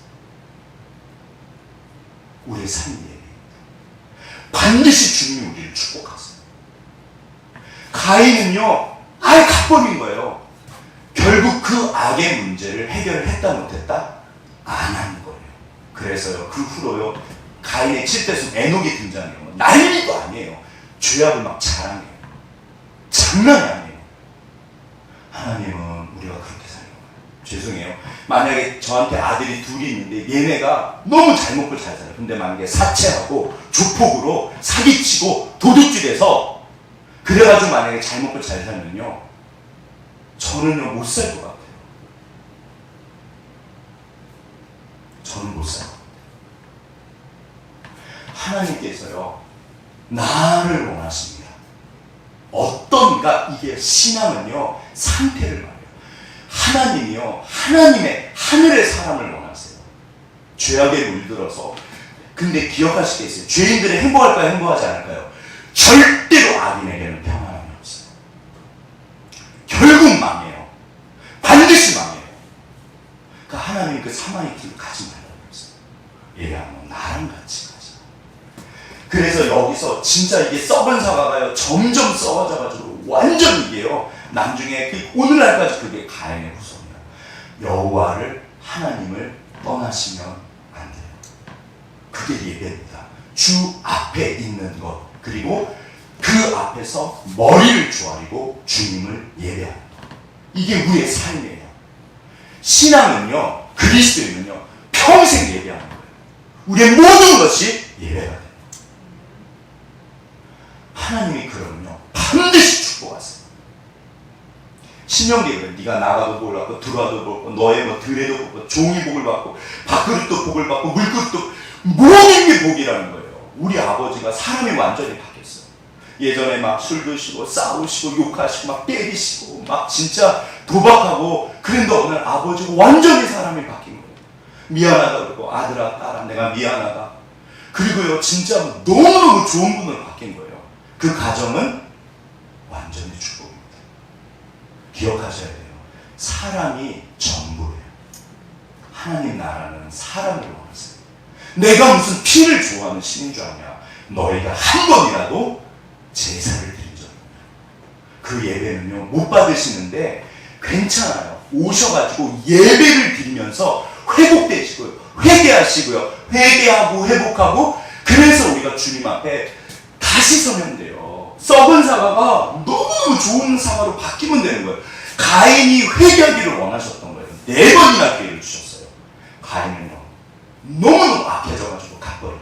[SPEAKER 1] 우리의 삶이 예배입니다. 반드시 주님이 우리를 축복하세요. 가인은요 아예 가버린 거예요. 결국 그 악의 문제를 해결을 했다 못했다? 안 한 거예요. 그래서요 그 후로요 가인의 7대손 에녹이 등장해요. 난리도 아니에요. 죄악을 막 자랑해요. 장난이 아니에요. 하나님은 우리가 그렇게 살려고 해요. 죄송해요. 만약에 저한테 아들이 둘이 있는데 얘네가 너무 잘 먹고 잘 살아요. 근데 만약에 사채하고 조폭으로 사기치고 도둑질해서 그래가지고 만약에 잘 먹고 잘 살면요, 저는요 못 살 것 같아요. 저는 못 살아요. 하나님께서요 나를 원하십니다. 어떤가? 이게 신앙은요 상태를 말해요. 하나님이요 하나님의 하늘의 사람을 원하세요. 죄악에 물들어서. 근데 기억하실 게 있어요. 죄인들은 행복할까요? 행복하지 않을까요? 절대로 악인에게는 평안함이 없어요. 결국 망해요. 반드시 망해요. 그러니까 하나님이 그 사망의 길을 가지 말라고 했어요. 얘야 너 나랑 같이 가자. 그래서 여기서 진짜 이게 썩은 사과가요 점점 썩어져가지고 완전 이게요 나중에 오늘날까지 그게 가인의 후손이에요. 여호와를 하나님을 떠나시면 안 돼요. 그게 예배입니다. 주 앞에 있는 것, 그리고 그 앞에서 머리를 조아리고 주님을 예배하는 것. 이게 우리의 삶이에요. 신앙은요, 그리스도인은요 평생 예배하는 거예요. 우리의 모든 것이 예배가 돼요. 하나님이 그러면요 반드시 축복하세요. 신명기에 그래. 네가 나가도 복을 받고 들어와도 복을 받고 너의 뭐 들에도 복을 받고 종이 복을 받고 밥그릇도 복을 받고 물그릇도 모든 게 복이라는 거예요. 우리 아버지가 사람이 완전히 바뀌었어요. 예전에 막 술 드시고 싸우시고 욕하시고 막 때리시고 막 진짜 도박하고 그런데 오늘 아버지가 완전히 사람이 바뀐 거예요. 미안하다 그러고 아들아 딸아 내가 미안하다. 그리고요 진짜 너무너무 좋은 분으로 바뀐 거예요. 그 가정은 완전히 축복입니다. 기억하셔야 돼요. 사람이 전부예요. 하나님 나라는 사람을 원하세요. 내가 무슨 피를 좋아하는 신인 줄 아냐? 너희가 한 번이라도 제사를 드린 적이 없냐? 그 예배는요 못 받으시는데 괜찮아요. 오셔가지고 예배를 드리면서 회복되시고요, 회개하시고요, 회개하고 회복하고, 그래서 우리가 주님 앞에 다시 서면 돼요. 썩은 사과가 너무 좋은 사과로 바뀌면 되는 거예요. 가인이 회개하기를 원하셨던 거예요. 4번이나 기회를 주셨어요. 가인은요 너무너무 악해져가지고 갚버리고.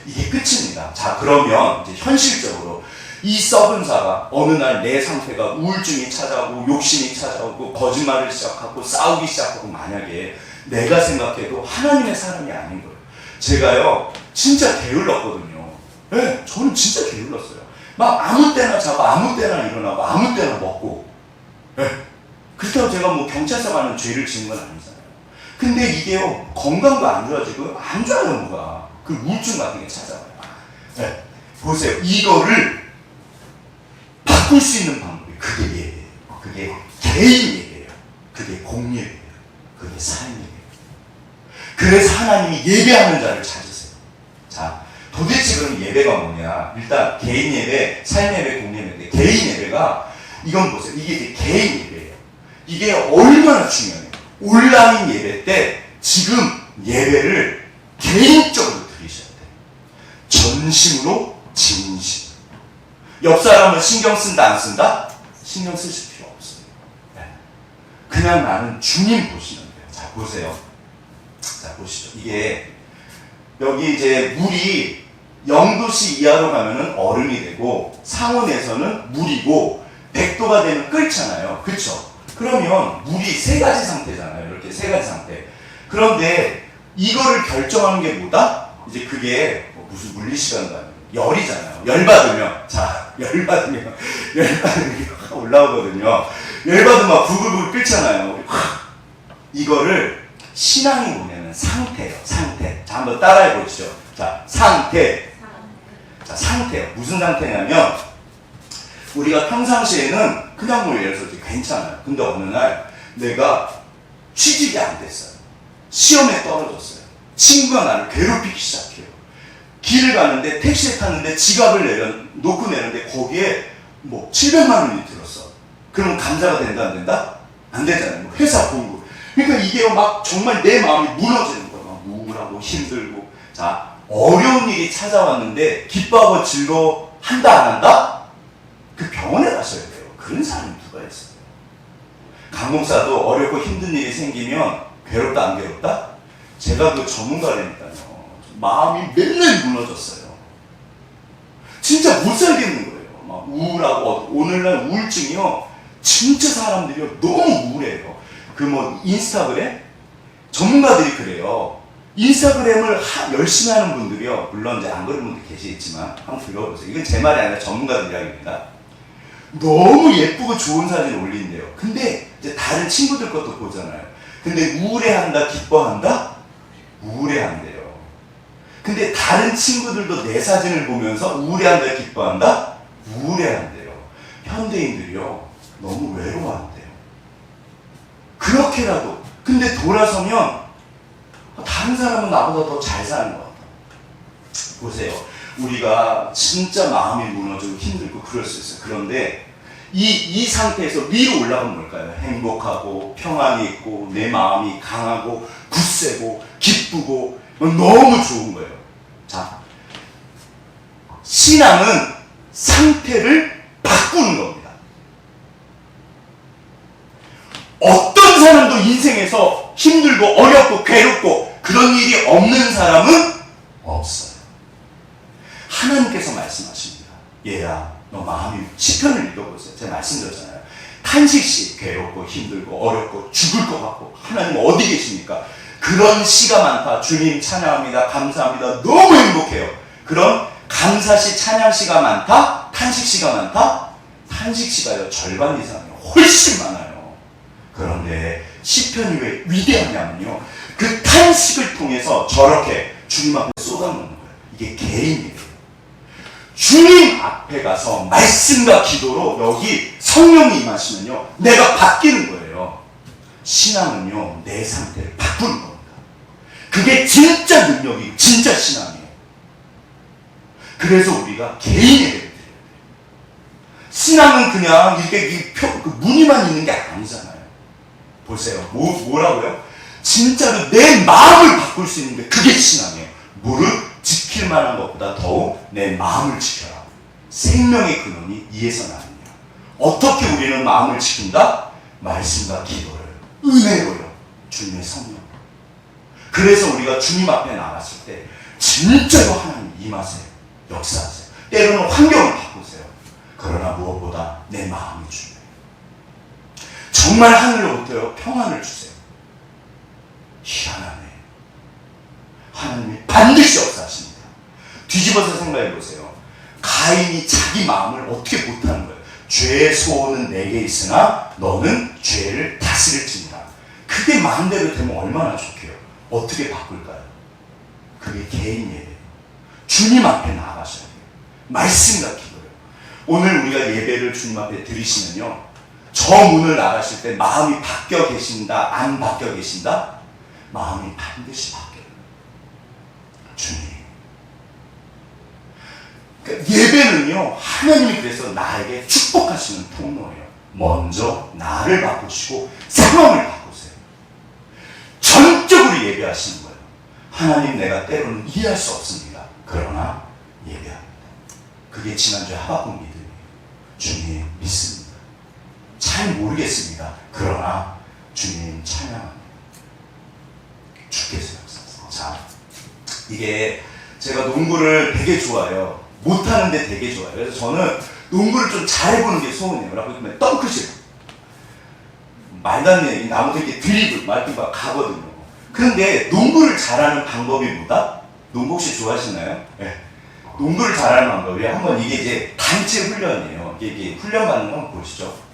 [SPEAKER 1] 이게 끝입니다. 자, 그러면 이제 현실적으로 이 썩은 사과, 어느 날 내 상태가 우울증이 찾아오고 욕심이 찾아오고 거짓말을 시작하고 싸우기 시작하고, 만약에 내가 생각해도 하나님의 사람이 아닌 거예요. 제가요 진짜 게을렀거든요. 네, 저는 진짜 게을렀어요. 막 아무 때나 자고 아무 때나 일어나고 아무 때나 먹고. 네. 그렇다고 제가 뭐 경찰서 가는 죄를 지은 건 아니잖아요. 근데 이게요 건강도 안 좋아지고 안 좋아요. 뭐가 그 우울증 같은 게 찾아와요. 네. 보세요. 이거를 바꿀 수 있는 방법이 그게 예배예요. 그게 개인 예배예요. 그게 공예배예요. 그게 삶 예배예요. 그래서 하나님이 예배하는 자를 찾으세요. 자, 도대체 그럼 예배가 뭐냐? 일단 개인 예배, 삶 예배, 공예 예배. 개인 예배가 이건 보세요. 이게 이제 개인 예배예요. 이게 얼마나 중요해요. 온라인 예배 때 지금 예배를 개인적으로 드리셔야 돼요. 전심으로 진심. 옆 사람은 신경 쓴다 안 쓴다? 신경 쓰실 필요 없어요. 네. 그냥 나는 주님 보시면 돼요. 자, 보세요. 자, 보시죠. 이게 여기 이제 물이 0도씨 이하로 가면은 얼음이 되고, 상온에서는 물이고, 100도가 되면 끓잖아요. 그쵸? 그러면 물이 3가지 상태잖아요. 이렇게 3가지 상태. 그런데 이거를 결정하는 게 뭐다? 이제 그게 뭐 무슨 물리시간도 아니에요. 열이잖아요. 열받으면, 자, 열받으면 올라오거든요. 열받으면 막 부글부글 끓잖아요. 이거를 신앙이 뭐냐면 상태예요. 상태. 자, 한번 따라해 보시죠. 자, 상태. 자, 상태요. 무슨 상태냐면, 우리가 평상시에는 그냥 뭐 예를 들어서 괜찮아요. 근데 어느 날 내가 취직이 안 됐어요. 시험에 떨어졌어요. 친구가 나를 괴롭히기 시작해요. 길을 가는데 택시에 탔는데 지갑을 놓고 내는데 거기에 뭐 700만 원이 들었어. 그럼 감사가 된다 안 된다? 안 되잖아요. 뭐 회사 공부. 그러니까 이게 막 정말 내 마음이 무너지는 거예요. 막 우울하고 힘들고. 자, 어려운 일이 찾아왔는데 기뻐하고 즐거워한다 안 한다? 그 병원에 가셔야 돼요. 그런 사람이 누가 있어요? 강 목사도 어렵고 힘든 일이 생기면 괴롭다 안 괴롭다? 제가 그 전문가라니까요. 마음이 맨날 무너졌어요. 진짜 못 살겠는 거예요. 막 우울하고 오늘날 우울증이요. 진짜 사람들이요 너무 우울해요. 그 뭐 인스타그램 전문가들이 그래요. 인스타그램을 열심히 하는 분들이요. 물론 이제 안 그런 분들 계시겠지만 한번 들어보세요. 이건 제 말이 아니라 전문가들 이야기입니다. 너무 예쁘고 좋은 사진 올린대요. 근데 이제 다른 친구들 것도 보잖아요. 근데 우울해한다, 기뻐한다? 우울해한대요. 근데 다른 친구들도 내 사진을 보면서 우울해한다, 기뻐한다? 우울해한대요. 현대인들이요 너무 외로워한대요. 그렇게라도 근데 돌아서면 다른 사람은 나보다 더 잘 사는 것 같아요. 보세요. 우리가 진짜 마음이 무너지고 힘들고 그럴 수 있어요. 그런데 이 상태에서 위로 올라가면 뭘까요? 행복하고 평안이 있고 내 마음이 강하고 굳세고 기쁘고 너무 좋은 거예요. 자, 신앙은 상태를 바꾸는 겁니다. 어떤 사람도 인생에서 힘들고 어렵고 괴롭고 그런 일이 없는 사람은 없어요. 하나님께서 말씀하십니다. 얘야, 너 마음이 시편을 읽어보세요. 제가 말씀드렸잖아요. 탄식시 괴롭고 힘들고 어렵고 죽을 것 같고 하나님 어디 계십니까? 그런 시가 많다. 주님 찬양합니다. 감사합니다. 너무 행복해요. 그런 감사시 찬양시가 많다? 탄식시가 많다? 탄식시가요 절반 이상이요. 훨씬 많아요. 그런데 시편이 왜 위대하냐면요. 그 탄식을 통해서 저렇게 주님 앞에 쏟아놓는 거예요. 이게 개인이에요. 주님 앞에 가서 말씀과 기도로 여기 성령이 임하시면요. 내가 바뀌는 거예요. 신앙은요. 내 상태를 바꾸는 겁니다. 그게 진짜 능력이고 진짜 신앙이에요. 그래서 우리가 개인 예배를 드려야 돼요. 신앙은 그냥 이렇게 무늬만 있는 게 아니잖아요. 보세요. 뭐라고요? 진짜로 내 마음을 바꿀 수 있는 게 그게 신앙이에요. 무릇 지킬 만한 것보다 더욱 내 마음을 지켜라. 생명의 근원이 이에서 나느냐. 어떻게 우리는 마음을 지킨다? 말씀과 기도를, 은혜로요. 주님의 성령. 그래서 우리가 주님 앞에 나갔을 때 진짜로 하나님 임하세요. 역사하세요. 때로는 환경을 바꾸세요. 그러나 무엇보다 내 마음이 중요해요. 정말 하늘로부터 평안을 주세요. 희한하네. 하나님이 반드시 역사하십니다. 뒤집어서 생각해 보세요. 가인이 자기 마음을 어떻게 못하는 거예요? 죄의 소원은 내게 있으나 너는 죄를 다스릴지니라. 그게 마음대로 되면 얼마나 좋게요. 어떻게 바꿀까요? 그게 개인 예배예요. 주님 앞에 나아가셔야 돼요. 말씀과 기도요. 오늘 우리가 예배를 주님 앞에 드리시면요. 저 문을 나가실 때 마음이 바뀌어 계신다, 안 바뀌어 계신다? 마음이 반드시 바뀌어요. 주님. 그러니까 예배는요, 하나님이 그래서 나에게 축복하시는 통로예요. 먼저 나를 바꾸시고 상황을 바꾸세요. 전적으로 예배하시는 거예요. 하나님, 내가 때로는 이해할 수 없습니다. 그러나 예배합니다. 그게 지난주에 하박국 믿음이에요. 주님 믿습니다. 잘 모르겠습니다. 그러나 주님 찬양합니다. 주께서 역사하세요. 자, 이게 제가 농구를 되게 좋아해요. 못하는데 되게 좋아해요. 그래서 저는 농구를 좀 잘해보는 게 소원이에요. 라고 하면 덩크슛. 말도 안 되는 나무도 이렇게 드리블, 막 이렇게 막 가거든요. 그런데 농구를 잘하는 방법이 뭐다? 농구 혹시 좋아하시나요? 네. 농구를 잘하는 방법이 한번 이게 이제 단체 훈련이에요. 이게 훈련 받는 거 한번 보시죠.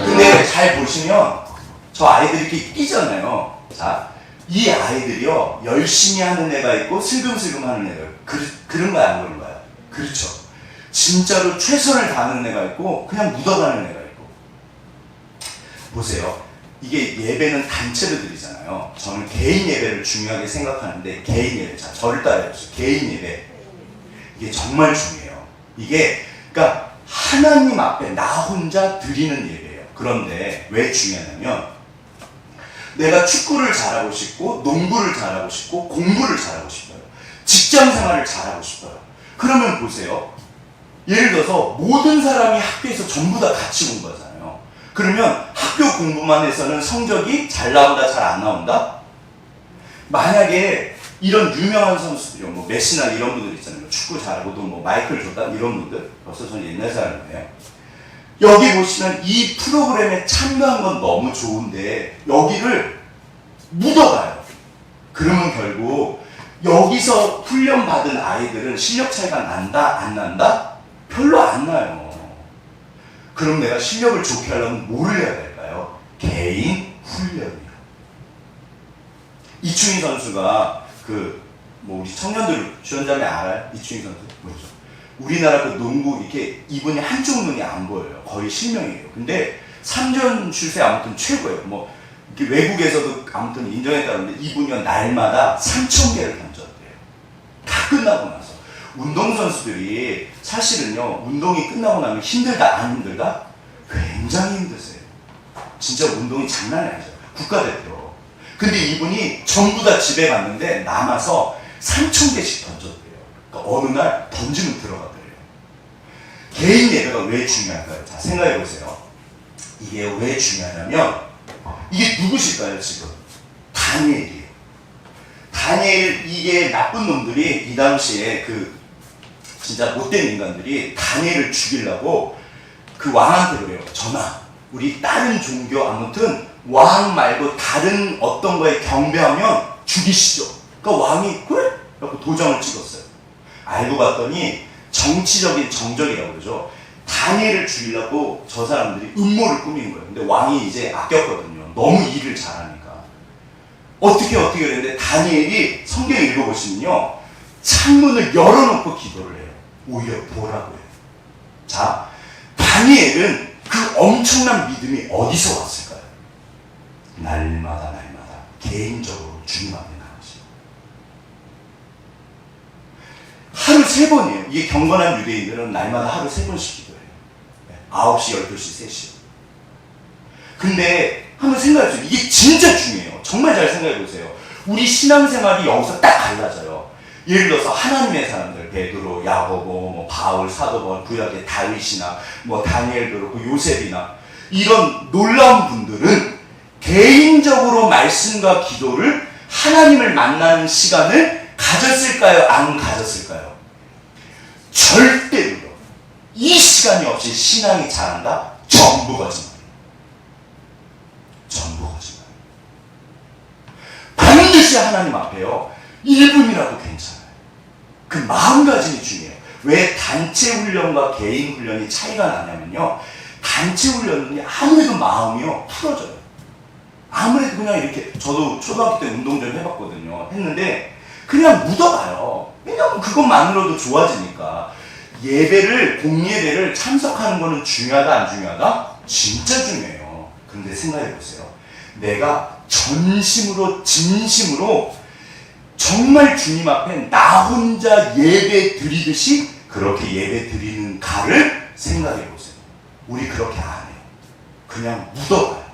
[SPEAKER 1] 근데 잘 보시면 저 아이들이 이렇게 뛰잖아요. 자, 이 아이들이요 열심히 하는 애가 있고 슬금슬금 하는 애가 있고 그런가요 안 그런가요? 그렇죠. 진짜로 최선을 다하는 애가 있고 그냥 묻어가는 애가 있고. 보세요. 이게 예배는 단체로 드리잖아요. 저는 개인 예배를 중요하게 생각하는데 개인 예배. 자, 저를 따라해보세요. 개인 예배. 이게 정말 중요해요. 이게 그러니까 하나님 앞에 나 혼자 드리는 예배예요. 그런데 왜 중요하냐면 내가 축구를 잘하고 싶고 농구를 잘하고 싶고 공부를 잘하고 싶어요. 직장 생활을 잘하고 싶어요. 그러면 보세요. 예를 들어서 모든 사람이 학교에서 전부 다 같이 공부하잖아요. 그러면 학교 공부만 해서는 성적이 잘 나온다, 잘 안 나온다? 만약에 이런 유명한 선수들이요, 뭐 메시나 이런 분들 있잖아요. 축구 잘하고 또 뭐 마이클 조단 이런 분들, 벌써 저는 옛날 사람이에요. 여기 보시면 이 프로그램에 참여한 건 너무 좋은데 여기를 묻어가요. 그러면 결국 여기서 훈련받은 아이들은 실력 차이가 난다, 안 난다? 별로 안 나요. 그럼 내가 실력을 좋게 하려면 뭐를 해야 될까요? 개인 훈련이요. 이충희 선수가 뭐 우리 청년들 주연자매 알아요? 이충희 선수? 뭐죠? 우리나라 그 농구 이렇게 이분이 한쪽 눈이 안 보여요. 거의 실명이에요. 근데 3점 슛에 아무튼 최고예요. 뭐 이렇게 외국에서도 아무튼 인정했다는데 이분이 날마다 3,000개를 던졌대요. 다 끝나고 나서. 운동선수들이 사실은요, 운동이 끝나고 나면 힘들다, 안 힘들다? 굉장히 힘드세요. 진짜 운동이 장난이 아니죠. 국가대표. 근데 이분이 전부 다 집에 갔는데 남아서 3,000개씩 던졌대요. 그러니까 어느 날 던지면 들어가더래요. 개인 예배가 왜 중요할까요? 자, 생각해보세요. 이게 왜 중요하냐면, 이게 누구실까요, 지금? 다니엘이에요. 다니엘, 이게 나쁜 놈들이 이 당시에 진짜 못된 인간들이 다니엘을 죽이려고 그 왕한테 그래요. 전하, 우리 다른 종교 아무튼 왕 말고 다른 어떤 거에 경배하면 죽이시죠. 그러니까 왕이 그래? 라고 도장을 찍었어요. 알고 봤더니 정치적인 정적이라고 그러죠. 다니엘을 죽이려고 저 사람들이 음모를 꾸민 거예요. 근데 왕이 이제 아꼈거든요. 너무 일을 잘하니까. 어떻게 그랬는데 다니엘이 성경 읽어보시면요. 창문을 열어놓고 기도를 해요. 오히려 보라고 해요. 자, 다니엘은 그 엄청난 믿음이 어디서 왔을까요? 날마다 개인적으로 주님 앞에 나가시고 하루 3번이에요. 이게 경건한 유대인들은 날마다 하루 3번씩 기도해요. 9시, 12시, 3시. 근데 한번 생각해보세요. 이게 진짜 중요해요. 정말 잘 생각해보세요. 우리 신앙생활이 여기서 딱 갈라져요. 예를 들어서 하나님의 사람들, 베드로, 야고보, 뭐 바울, 사도 바울, 구약의 다윗이나 뭐 다니엘도 그렇고 요셉이나 이런 놀라운 분들은 개인적으로 말씀과 기도를 하나님을 만나는 시간을 가졌을까요? 안 가졌을까요? 절대로요. 이 시간이 없이 신앙이 자란다? 전부 거짓말. 전부 거짓말. 반드시 하나님 앞에요. 1분이라도 괜찮아요. 그 마음가짐이 중요해요. 왜 단체 훈련과 개인 훈련이 차이가 나냐면요. 단체 훈련은 아무래도 마음이요 풀어져요. 아무래도 그냥 이렇게, 저도 초등학교 때 운동 좀 해봤거든요. 했는데 그냥 묻어가요. 왜냐면 그것만으로도 좋아지니까. 예배를, 공예배를 참석하는 거는 중요하다, 안 중요하다? 진짜 중요해요. 그런데 생각해보세요. 내가 전심으로, 진심으로 정말 주님 앞에 나 혼자 예배 드리듯이 그렇게 예배 드리는 가를 생각해보세요. 우리 그렇게 안 해요. 그냥 묻어가요.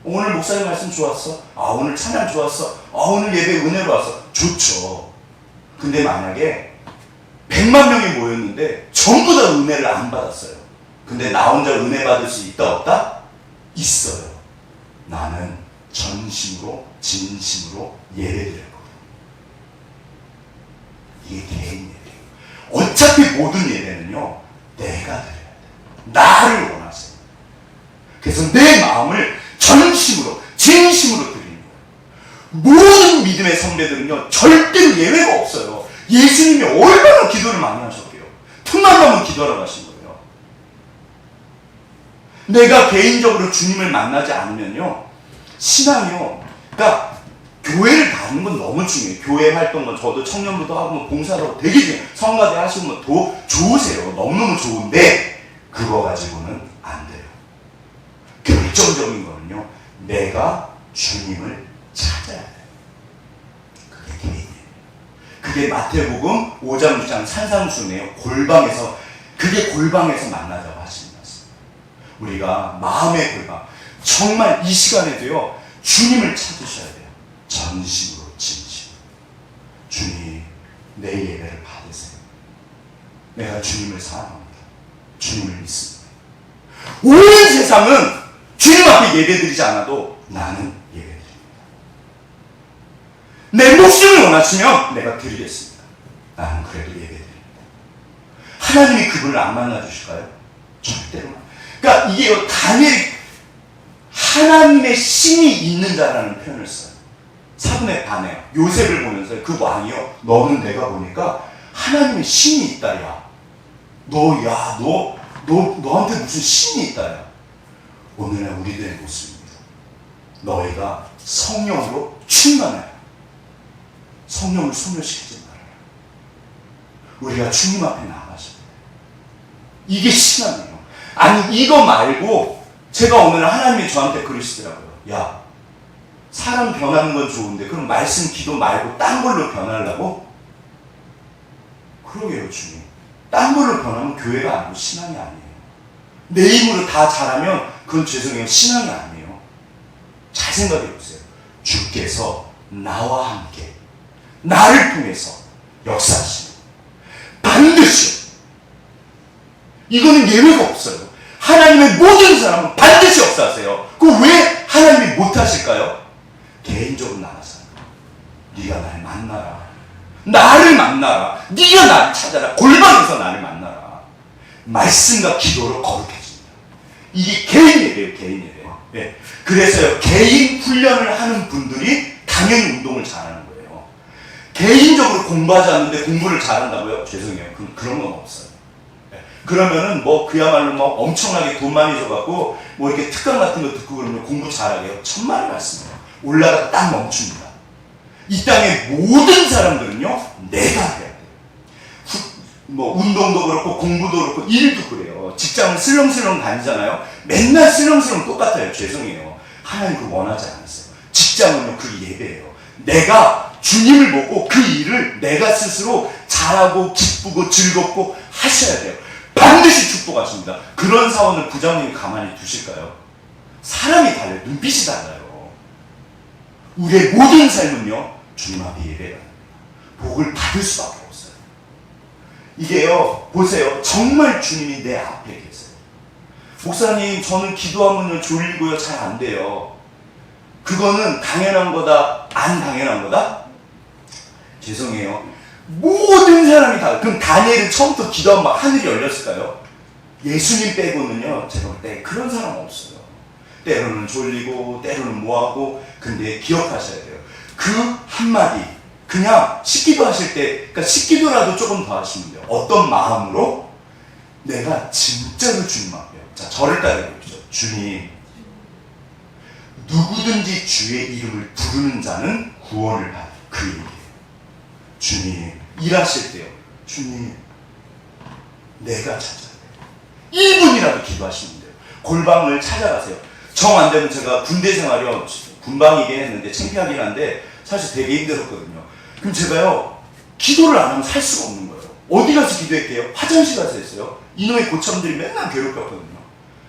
[SPEAKER 1] 오늘 목사님 말씀 좋았어? 오늘 찬양 좋았어? 오늘 예배 은혜로 왔어? 좋죠. 근데 만약에 100만 명이 모였는데 전부 다 은혜를 안 받았어요. 근데 나 혼자 은혜 받을 수 있다 없다? 있어요. 나는 전심으로 진심으로 예배드릴 거예요. 이게 개인 예배예요. 어차피 모든 예배는요 내가 드려야 돼. 나를 원하세요. 그래서 내 마음을 전심으로 진심으로 드리는 거예요. 모든 믿음의 선배들은요 절대로 예외가 없어요. 예수님이 얼마나 기도를 많이 하셨게요. 틈만 나면 기도하러 가신 거예요. 내가 개인적으로 주님을 만나지 않으면요 신앙이요, 그러니까 교회를 다니는 건 너무 중요해요. 교회 활동은 저도 청년부도 하고 뭐 봉사도 하고 되게 중요해요. 성가대 하시면 더 좋으세요. 너무너무 좋은데 그거 가지고는 안 돼요. 결정적인 거는요 내가 주님을 찾아야 돼요. 그게 개인이에요. 그게 마태복음 5장 6장 산상수훈이에요. 골방에서, 그게 골방에서 만나자고 하시는 말씀. 우리가 마음의 골방, 정말 이 시간에도요 주님을 찾으셔야 돼요. 전심으로 진심으로. 주님, 내 예배를 받으세요. 내가 주님을 사랑합니다. 주님을 믿습니다. 온 세상은 주님 앞에 예배드리지 않아도 나는 예배드립니다. 내 목숨을 원하시면 내가 드리겠습니다. 나는 그래도 예배드립니다. 하나님이 그분을 안 만나주실까요? 절대로. 그러니까 이게 다니엘이 하나님의 신이 있는 자라는 표현을 써요. 사분의 반에 요셉을 보면서 그 왕이요, 너는 내가 보니까 하나님의 신이 있다. 야, 너한테 무슨 신이 있다. 야. 오늘날 우리들의 모습입니다. 너희가 성령으로 충만해요. 성령을 소멸시키지 말아요. 우리가 주님 앞에 나가셔야 돼요. 이게 신앙이에요. 아니, 이거 말고 제가 오늘 하나님이 저한테 그러시더라고요. 야, 사람 변하는 건 좋은데 그럼 말씀 기도 말고 딴 걸로 변하려고? 그러게요, 주님. 딴 걸로 변하면 교회가 아니고 신앙이 아니에요. 내 힘으로 다 잘하면 그건 죄송해요, 신앙이 아니에요. 잘 생각해 보세요. 주께서 나와 함께 나를 통해서 역사하시는 반드시, 이거는 예외가 없어요. 하나님의 모든 사람은 반드시 역사하세요. 그럼 왜 하나님이 못하실까요? 개인적으로 나가서 네가 날 만나라, 나를 만나라, 네가 나를 찾아라, 골방에서 나를 만나라. 말씀과 기도로 거룩해집니다. 이게 개인 예배예요. 개인 예배. 네. 그래서요, 개인 훈련을 하는 분들이 당연히 운동을 잘하는 거예요. 개인적으로 공부하지 않는데 공부를 잘한다고요? 죄송해요, 그런 건 없어요. 네. 그러면은 뭐 그야말로 뭐 엄청나게 돈 많이 줘갖고 뭐 이렇게 특강 같은 거 듣고 그러면 공부 잘하게요? 천만의 말씀이에요. 올라가다 딱 멈춥니다. 이 땅의 모든 사람들은요, 내가 해야 돼요. 뭐 운동도 그렇고 공부도 그렇고 일도 그래요. 직장을 슬렁슬렁 다니잖아요. 맨날 슬렁슬렁 똑같아요. 죄송해요. 하나님 그거 원하지 않았어요. 직장은요, 그 예배예요. 내가 주님을 보고 그 일을 내가 스스로 잘하고 기쁘고 즐겁고 하셔야 돼요. 반드시 축복하십니다. 그런 사원을 부장님이 가만히 두실까요? 사람이 달라요. 눈빛이 달라요. 우리의 모든 삶은요, 주님 앞에 예배가 됩니다. 복을 받을 수밖에 없어요. 이게요, 보세요. 정말 주님이 내 앞에 계세요. 목사님, 저는 기도하면요 졸리고요 잘 안 돼요. 그거는 당연한 거다, 안 당연한 거다? 죄송해요. 모든 사람이 다. 그럼 다니엘은 처음부터 기도하면 막 하늘이 열렸을까요? 예수님 빼고는요, 제가 볼 때 그런 사람 없어요. 때로는 졸리고 때로는 뭐하고. 근데 기억하셔야 돼요. 그 한마디, 그냥 식기도 하실 때, 그러니까 식기도라도 조금 더 하시면 돼요. 어떤 마음으로? 내가 진짜로 주님 앞에요. 자, 저를 따라해 보십시오. 주님, 누구든지 주의 이름을 부르는 자는 구원을 받을 그 얘기예요. 주님, 일하실 때요, 주님, 내가 찾아야 돼요. 1분이라도 기도하시면 돼요. 골방을 찾아가세요. 정 안 되면 제가 군대 생활이요, 군방이긴 했는데 창피하긴 한데 사실 되게 힘들었거든요. 그럼 제가요, 기도를 안 하면 살 수가 없는 거예요. 어디 가서 기도했대요? 화장실 가서 했어요. 이놈의 고참들이 맨날 괴롭혔거든요.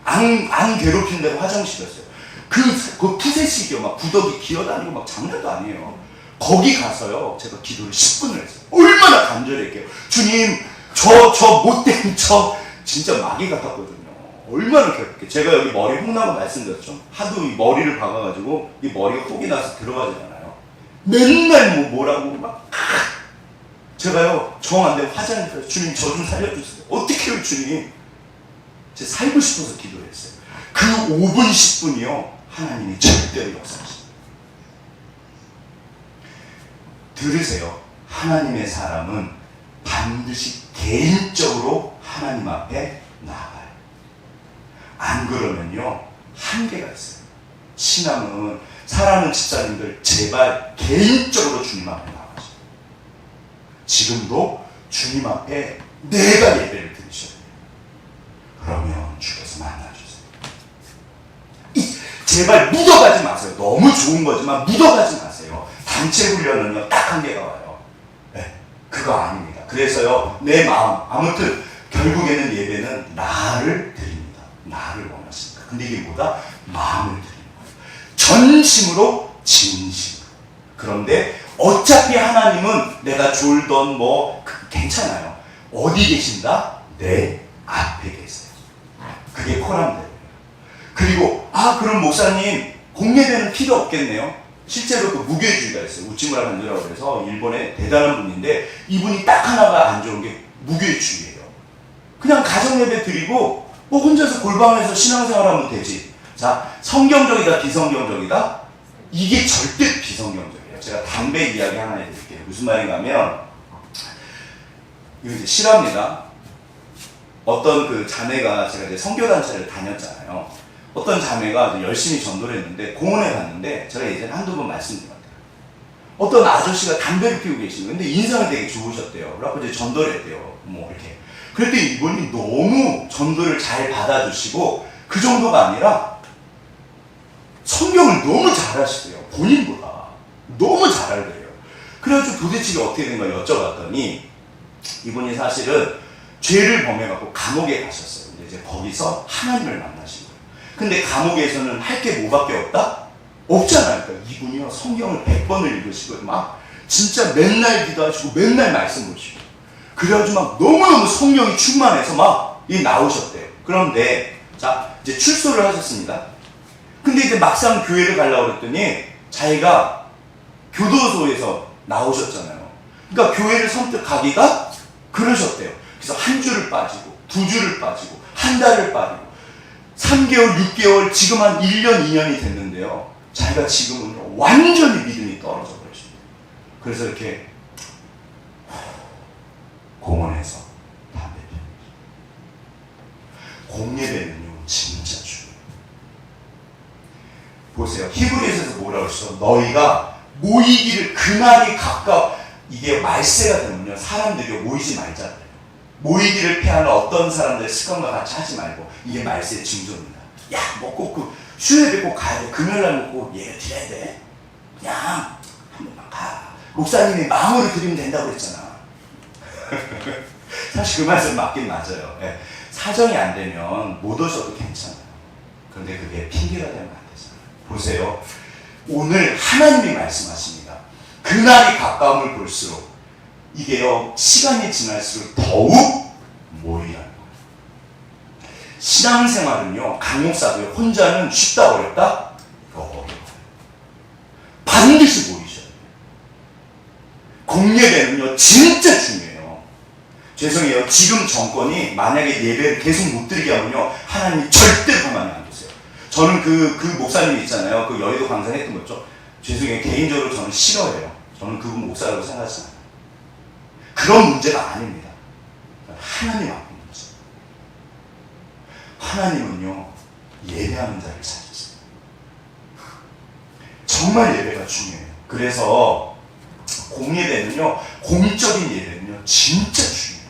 [SPEAKER 1] 안 괴롭힌 데로 화장실이었어요. 그 푸세식이요, 막 구더기 기어다니고 막 장난도 아니에요. 거기 가서요, 제가 기도를 10분을 했어요. 얼마나 간절했게요. 주님, 저 못된 진짜 마귀 같았거든요. 얼마나 괴롭게. 제가 여기 머리 홍나고 말씀드렸죠. 하도 이 머리를 박아가지고 이 머리가 혹이 나서 들어가잖아요. 맨날 뭐라고 막. 제가요, 정 안 되면 화장실에서 주님 저 좀 살려주세요. 어떻게 해요, 주님? 제가 살고 싶어서 기도했어요. 그 5분 10분이요, 하나님이 절대로 역사하십니다. 들으세요. 하나님의 사람은 반드시 개인적으로 하나님 앞에 나아가요. 안 그러면요, 한계가 있어요. 신앙은, 사랑하는 집사님들, 제발 개인적으로 주님 앞에 나가세요. 지금도 주님 앞에 내가 예배를 드리셔야 돼요. 그러면 주께서 만나주세요. 제발 묻어가지 마세요. 너무 좋은 거지만 묻어가지 마세요. 단체 훈련은요, 딱 한계가 와요. 네, 그거 아닙니다. 그래서요, 내 마음, 아무튼 결국에는 예배는 나를 드립니다. 나를 원하십니다. 근데 이게 뭐다? 마음을 드리는 거예요. 전심으로 진심으로. 그런데 어차피 하나님은 내가 졸던 괜찮아요. 어디 계신다? 내 앞에 계세요. 그게 코람데요. 그리고 그럼 목사님 공예배는 필요 없겠네요. 실제로 그 무교주의가 있어요. 우찌무라 간주라고 그래서 일본의 대단한 분인데 이분이 딱 하나가 안 좋은 게 무교주의예요. 그냥 가정예배 드리고 혼자서 골방에서 신앙생활하면 되지. 자, 성경적이다 비성경적이다? 이게 절대 비성경적이에요. 제가 담배 이야기 하나 해드릴게요. 무슨 말인가 하면 이거 이제 실화입니다. 어떤 그 자매가 제가 이제 선교단체를 다녔잖아요. 어떤 자매가 열심히 전도를 했는데 공원에 갔는데 제가 예전에 한두 번 말씀드린 것 같아요. 어떤 아저씨가 담배를 피우고 계시는 근데 인상이 되게 좋으셨대요. 그래서 이제 전도를 했대요. 이렇게. 그랬더니 이분이 너무 전도를 잘 받아주시고 그 정도가 아니라 성경을 너무 잘하시대요. 본인보다. 너무 잘 알더래요. 그래가지고 도대체 이게 어떻게 된 거야 여쭤봤더니 이분이 사실은 죄를 범해갖고 감옥에 가셨어요. 근데 이제 거기서 하나님을 만나신 거예요. 근데 감옥에서는 할 게 뭐밖에 없다? 없잖아요. 그러니까 이분이요 성경을 100번을 읽으시고 막 진짜 맨날 기도하시고 맨날 말씀 보시고 그래가지고 막 너무너무 성경이 충만해서 막 나오셨대요. 그런데 자 이제 출소를 하셨습니다. 근데 이제 막상 교회를 가려고 그랬더니 자기가 교도소에서 나오셨잖아요. 그러니까 교회를 선뜻 가기가 그러셨대요. 그래서 한 주를 빠지고 두 주를 빠지고 한 달을 빠지고 3개월, 6개월, 지금 한 1년, 2년이 됐는데요. 자기가 지금은 완전히 믿음이 떨어져 버리십니다. 그래서 이렇게 공원에서 담배 피우고 공예배는요 진짜 중요해요. 보세요. 히브리서에서 뭐라고 했어? 너희가 모이기를 그날이 가까워. 이게 말세가 되면요 사람들이 모이지 말자. 모이기를 피하는 어떤 사람들의 습관과 같이 하지 말고 이게 말세의 징조입니다. 야, 꼭 그 수요일에 꼭 가야 돼. 금요일날 꼭 예를 드려야 돼. 그냥 한 번만 가. 목사님이 마음으로 드리면 된다고 그랬잖아. 사실 그 말씀 맞긴 맞아요. 예. 사정이 안 되면 못 오셔도 괜찮아요. 그런데 그게 핑계가 되면 안 되잖아요. 보세요. 오늘 하나님이 말씀하십니다. 그날이 가까움을 볼수록 이게요 시간이 지날수록 더욱 모이라는 거예요. 신앙생활은요 강목사도요 혼자는 쉽다 어렵다? 어려워요. 반드시 모이셔야 돼요. 공예배는요 진짜 중요해요. 죄송해요. 지금 정권이 만약에 예배를 계속 못 드리게 하면요 하나님이 절대 가만히 안 두세요. 저는 그 목사님 있잖아요. 그 여의도 강사했던 거 있죠. 죄송해요. 개인적으로 저는 싫어해요. 저는 그분 목사라고 생각하지 않아요. 그런 문제가 아닙니다. 하나님 앞에 문제. 하나님은요 예배하는 자를 찾으세요. 정말 예배가 중요해요. 그래서 공예배는요 공적인 예배는요 진짜 중요해요.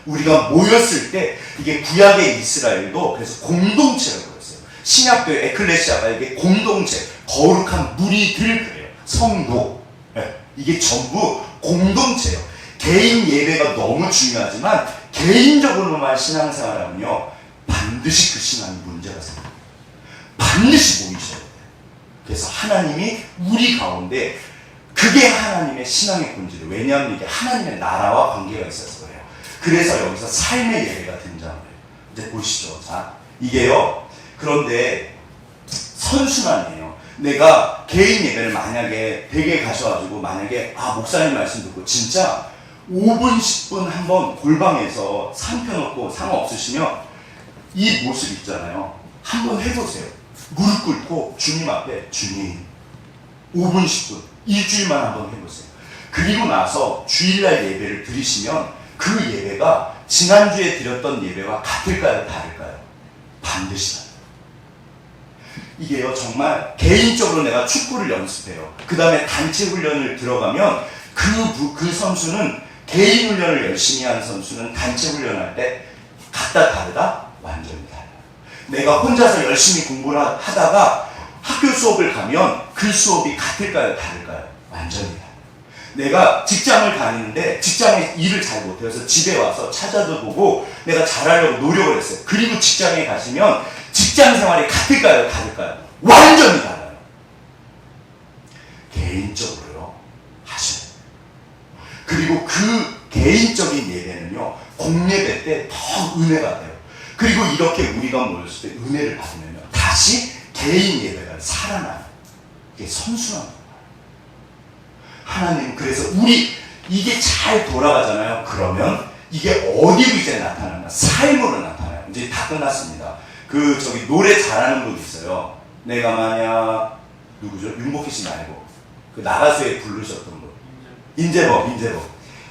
[SPEAKER 1] 우리가 모였을 때 이게 구약의 이스라엘도 그래서 공동체라고 그랬어요. 신약도 에클레시아가 이게 공동체, 거룩한 무리들 그래요. 성도. 네. 이게 전부 공동체예요. 개인 예배가 너무 중요하지만 개인적으로만 신앙생활하면요 반드시 그 신앙이 문제가 생겨요. 반드시 모이셔야 돼요. 그래서 하나님이 우리 가운데 그게 하나님의 신앙의 본질이에요. 왜냐하면 이게 하나님의 나라와 관계가 있어서 그래요. 그래서 여기서 삶의 예배가 등장해요. 이제 보시죠. 자, 이게요. 그런데 선순환이에요. 내가 개인 예배를 만약에 댁에 가셔가지고 만약에 목사님 말씀 듣고 진짜 5분, 10분 한번 골방에서 상 펴놓고 상관없으시면 이 모습 있잖아요. 한번 해보세요. 무릎 꿇고 주님 앞에 주님 5분, 10분 일주일만 한번 해보세요. 그리고 나서 주일날 예배를 드리시면 그 예배가 지난주에 드렸던 예배와 같을까요? 다를까요? 반드시 다르요. 이게요 정말 개인적으로 내가 축구를 연습해요. 그 다음에 단체 훈련을 들어가면 그 선수는 개인 훈련을 열심히 하는 선수는 단체 훈련할 때 같다 다르다? 완전히 달라요. 내가 혼자서 열심히 공부를 하다가 학교 수업을 가면 그 수업이 같을까요? 다를까요? 완전히 달라요. 내가 직장을 다니는데 직장에 일을 잘 못해서 집에 와서 찾아도 보고 내가 잘하려고 노력을 했어요. 그리고 직장에 가시면 직장 생활이 같을까요? 다를까요? 완전히 달라요. 개인적인 예배는요, 공예배 때 더 은혜가 돼요. 그리고 이렇게 우리가 모였을 때 은혜를 받으면요, 다시 개인 예배가 살아나요. 이게 선순환. 하나님, 그래서 이게 잘 돌아가잖아요. 그러면 이게 어디로 이제 나타나나? 삶으로 나타나요. 이제 다 끝났습니다. 노래 잘하는 분 있어요. 내가 만약, 누구죠? 윤복희 씨 말고. 나가수에 부르셨던 분. 임재범.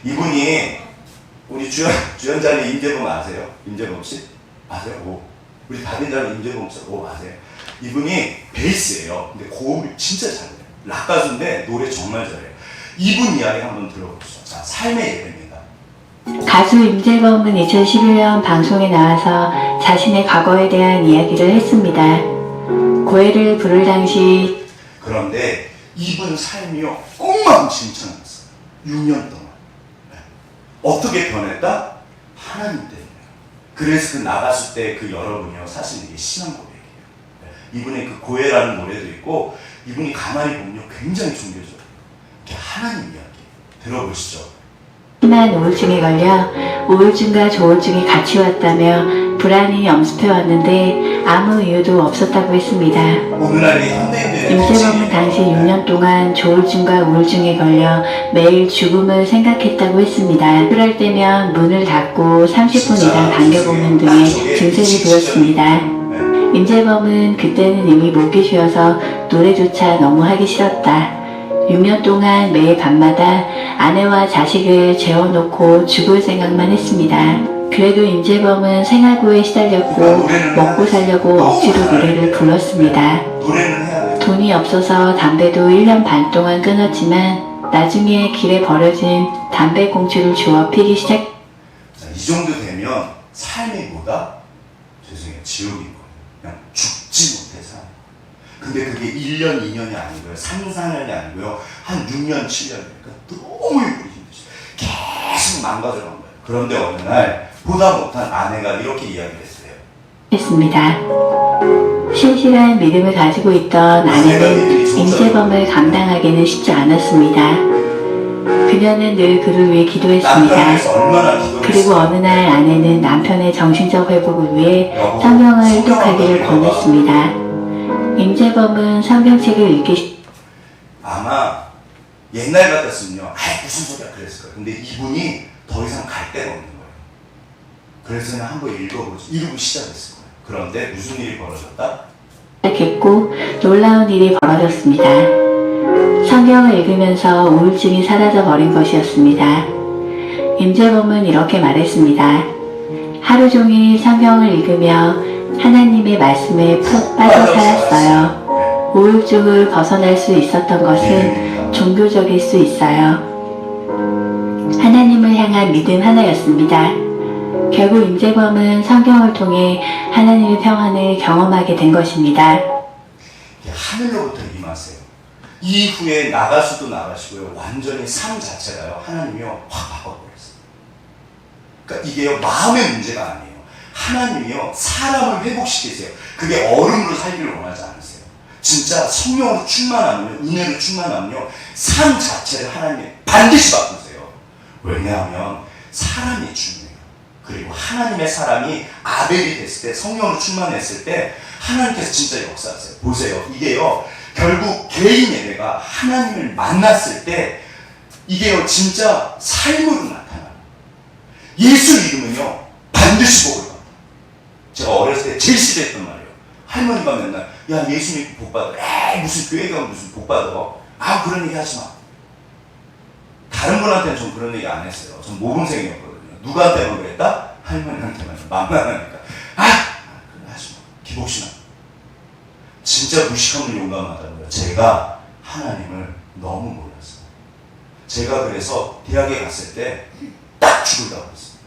[SPEAKER 1] 이분이, 우리 주연자님 임재범 아세요? 임재범 씨? 아세요? 오. 우리 다빈자님 임재범 씨? 오, 아세요? 이분이 베이스예요. 근데 고음을 진짜 잘해요. 락 가수인데 노래 정말 잘해요. 이분 이야기 한번 들어보시죠. 자, 삶의 예배입니다.
[SPEAKER 3] 가수 임재범은 2011년 방송에 나와서 자신의 과거에 대한 이야기를 했습니다. 고해를 부를 당시
[SPEAKER 1] 그런데 이분 삶이요, 엉망진창이었어요. 6년 동안. 네. 어떻게 변했다? 하나님 때문에. 그래서 나갔을 때 여러분이요, 사실 이게 신앙 고백이에요. 네. 이분의 고해라는 노래도 있고, 이분이 가만히 보면요, 굉장히 종교적이에요. 하나님 이야기 들어보시죠.
[SPEAKER 3] 심한 우울증에 걸려 우울증과 조울증이 같이 왔다며 불안이 엄습해 왔는데 아무 이유도 없었다고 했습니다.
[SPEAKER 1] 오늘날의 현대인들의
[SPEAKER 3] 임재범은 당시 6년 동안 조울증과 우울증에 걸려 매일 죽음을 생각했다고 했습니다. 그럴 때면 문을 닫고 30분 이상 당겨보는 등의 증세를 보였습니다. 임재범은 그때는 이미 목이 쉬어서 노래조차 너무 하기 싫었다. 6년 동안 매일 밤마다 아내와 자식을 재워놓고 죽을 생각만 했습니다. 그래도 임재범은 생활고에 시달렸고 먹고 살려고 억지로 노래를 불렀습니다. 돈이 없어서 담배도 1년 반 동안 끊었지만 나중에 길에 버려진 담배 꽁초를 주워 피기 시작.
[SPEAKER 1] 자, 이 정도 되면 삶이 뭐다? 죄송해요, 지옥인 거예요. 그냥 죽지 못해서. 근데 그게 1년, 2년이 아니고요. 3, 4년이 아니고요. 한 6년, 7년이니까 너무 힘드시 계속 망가져간 거예요. 그런데 어느 날 보다 못한 아내가 이렇게 이야기를 했어요.
[SPEAKER 3] 했습니다. 신실한 믿음을 가지고 있던 아내는 임재범을 감당하기는 쉽지 않았습니다. 그녀는 늘 그를 위해 기도했습니다. 그리고 어느 날 아내는 남편의 정신적 회복을 위해 성경을 독하기를 권했습니다. 임재범은 성경책을 읽기
[SPEAKER 1] 아마 옛날 같았으면요, 무슨 소리야 그랬을 거예요. 근데 이분이 더 이상 갈 데가 없는 거예요. 그래서 그냥 한번 읽고 시작했을 거예요. 그런데 무슨 일이 벌어졌다?
[SPEAKER 3] 시작했고 놀라운 일이 벌어졌습니다. 성경을 읽으면서 우울증이 사라져 버린 것이었습니다. 임재범은 이렇게 말했습니다. 하루 종일 성경을 읽으며 하나님의 말씀에 푹 빠져 살았어요. 우울증을 벗어날 수 있었던 것은 종교적일 수 있어요. 하나님을 향한 믿음 하나였습니다. 결국 임재범은 성경을 통해 하나님의 평안을 경험하게 된 것입니다.
[SPEAKER 1] 하늘로부터 임하세요. 이후에 나가수도 나가시고요. 완전히 삶 자체가요, 하나님이요, 확 바꿔버렸어요. 그러니까 이게요, 마음의 문제가 아니에요. 하나님이요, 사람을 회복시키세요. 그게 얼음으로 살기를 원하지 않으세요. 진짜 성령으로 충만하면요, 은혜로 충만하면요, 삶 자체를 하나님 반드시 바꾸세요. 왜냐하면 사람이 중요해요. 그리고 하나님의 사람이 아벨이 됐을 때, 성령으로 충만했을 때 하나님께서 진짜 역사하세요. 보세요. 이게요, 결국 개인 예배가 하나님을 만났을 때 이게요, 진짜 삶으로 나타나요. 예수 이름은요, 반드시 복을 받아요. 제가 어렸을 때 제일 싫어했던 말이에요. 할머니가 맨날, 야, 예수님 복 받아. 에이, 무슨 교회가 무슨 복 받아. 그런 얘기 하지 마. 다른 분한테는 전 그런 얘기 안 했어요. 전 모범생이었거든요. 누구한테만 그랬다? 할머니한테만. 만만하니까. 그래 하지 마. 기복신앙. 진짜 무식하면 용감하다고요. 제가 하나님을 너무 몰랐어요. 제가 그래서 대학에 갔을 때 딱 죽으려고 했어요.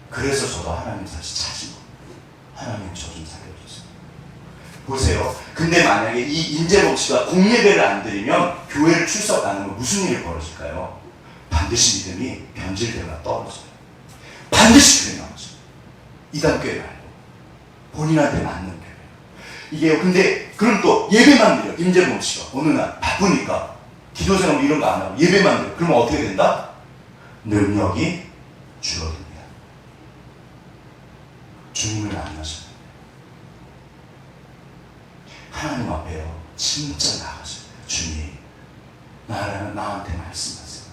[SPEAKER 1] 그래서 저도 하나님 다시 찾은 거예요. 하나님 저 좀 살려주세요. 보세요. 근데 만약에 이 임재범 씨가 공예배를 안 드리면 교회를 출석 안 하면 무슨 일이 벌어질까요? 반드시 믿음이 변질되거나 떨어져요. 반드시 교회 나오죠. 이단 교회 말고 본인한테 맞는 교회. 이게요. 근데 그럼 또 예배만 드려. 임재범 씨가 어느 날 바쁘니까 기도 생활 이런 거 안 하고 예배만 드려. 그러면 어떻게 된다? 능력이 줄어듭니다. 주님을 만나셔야 돼요. 하나님 앞에요. 진짜 나가셔야 돼요. 주님, 나한테 말씀하세요.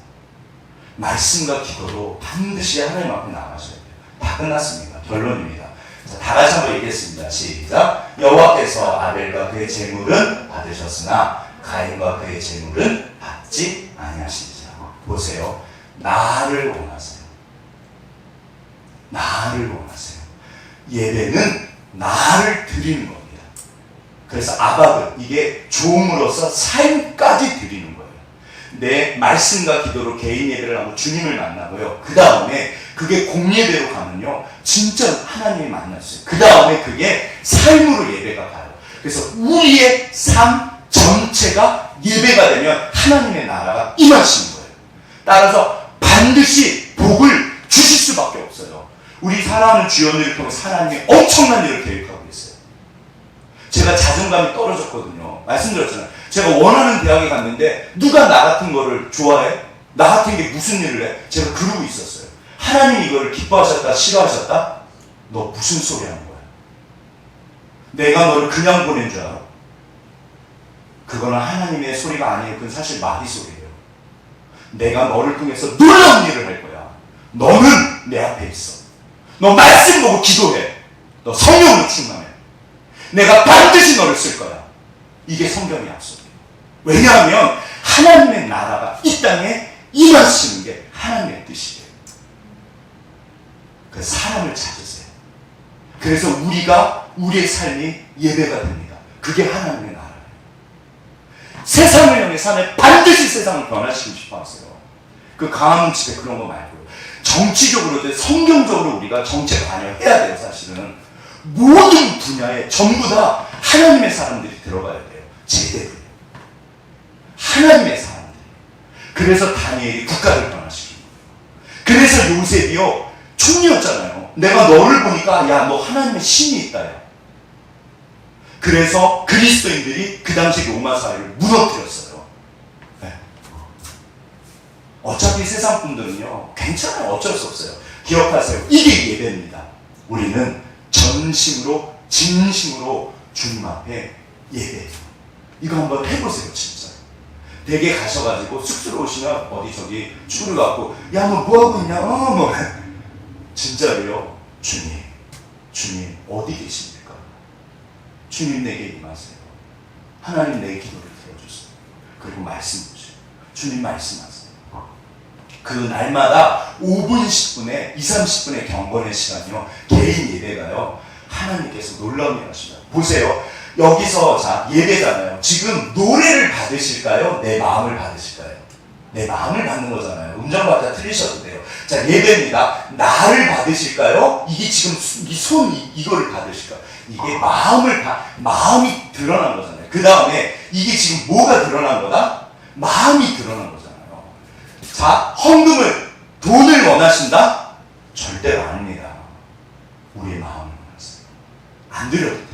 [SPEAKER 1] 말씀과 기도로 반드시 하나님 앞에 나가셔야 돼요. 다 끝났습니다. 결론입니다. 자, 다 같이 한번 얘기했습니다. 시작. 여호와께서 아벨과 그의 제물은 받으셨으나 가인과 그의 제물은 받지 아니하시니라. 보세요. 나를 원하세요. 나를 원하세요. 예배는 나를 드리는 겁니다. 그래서 아바그, 이게 종으로서 삶까지 드리는 거예요. 내 말씀과 기도로 개인 예배를 하고 주님을 만나고요. 그 다음에 그게 공예배로 가면요, 진짜 하나님을 만났어요. 그 다음에 그게 삶으로 예배가 가요. 그래서 우리의 삶 전체가 예배가 되면 하나님의 나라가 임하시는 거예요. 따라서 반드시 복을 주실 수밖에 없어요. 우리 사랑하는 주연들을 통해서 하나님이 엄청난 일을 계획하고 있어요. 제가 자존감이 떨어졌거든요. 말씀드렸잖아요. 제가 원하는 대학에 갔는데 누가 나 같은 거를 좋아해? 나 같은 게 무슨 일을 해? 제가 그러고 있었어요. 하나님이 이거를 기뻐하셨다, 싫어하셨다? 너 무슨 소리 하는 거야? 내가 너를 그냥 보낸 줄 알아? 그거는 하나님의 소리가 아니에요. 그건 사실 마귀 소리예요. 내가 너를 통해서 놀라운 일을 할 거야. 너는 내 앞에 있어. 너 말씀 보고 기도해. 너 성령으로 충만해. 내가 반드시 너를 쓸 거야. 이게 성경의 약속이에요. 왜냐하면 하나님의 나라가 이 땅에 임하시는 게 하나님의 뜻이에요. 그 사람을 찾으세요. 그래서 우리의 삶이 예배가 됩니다. 그게 하나님의 나라예요. 세상을 향해 사는, 반드시 세상을 변화시키고 싶어 하세요. 그 강화문 집에 그런 거 말고요. 정치적으로도 성경적으로 우리가 정책 관여해야 돼요. 사실은 모든 분야에 전부 다 하나님의 사람들이 들어가야 돼요. 제대로 하나님의 사람들. 그래서 다니엘이 국가를 변화시키고, 그래서 요셉이요 총리였잖아요. 내가 너를 보니까 야, 너 하나님의 신이 있다. 야. 그래서 그리스도인들이 그 당시 로마 사회를 무너뜨렸어요. 네. 어차피 세상 분들은요 괜찮아요. 어쩔 수 없어요. 기억하세요. 이게 예배입니다. 우리는 전심으로 진심으로 주님 앞에 예배해요. 이거 한번 해보세요. 진짜 댁에 가셔가지고 쑥스러우시면 어디 저기 추를 갖고 야, 너 뭐하고 있냐? 뭐 진짜로요. 주님 어디 계십니까? 주님 내게 임하세요. 하나님 내 기도를 들어주세요. 그리고 말씀 주세요. 주님 말씀하세요. 그 날마다 5분, 10분에 2, 30분의 경건의 시간이요, 개인 예배가요, 하나님께서 놀라운 일 하십니다. 보세요. 여기서 자 예배잖아요. 지금 노래를 받으실까요? 내 마음을 받으실까요? 내 마음을 받는 거잖아요. 음정마다 틀리셔도 돼요. 자, 예배입니다. 나를 받으실까요? 이게 지금 이거를 받으실까요? 이게 마음이 드러난 거잖아요. 그 다음에 이게 지금 뭐가 드러난 거다? 마음이 드러난 거잖아요. 자, 헌금을, 돈을 원하신다? 절대로 아닙니다. 우리의 마음을 원하세요. 안 드려도 돼요.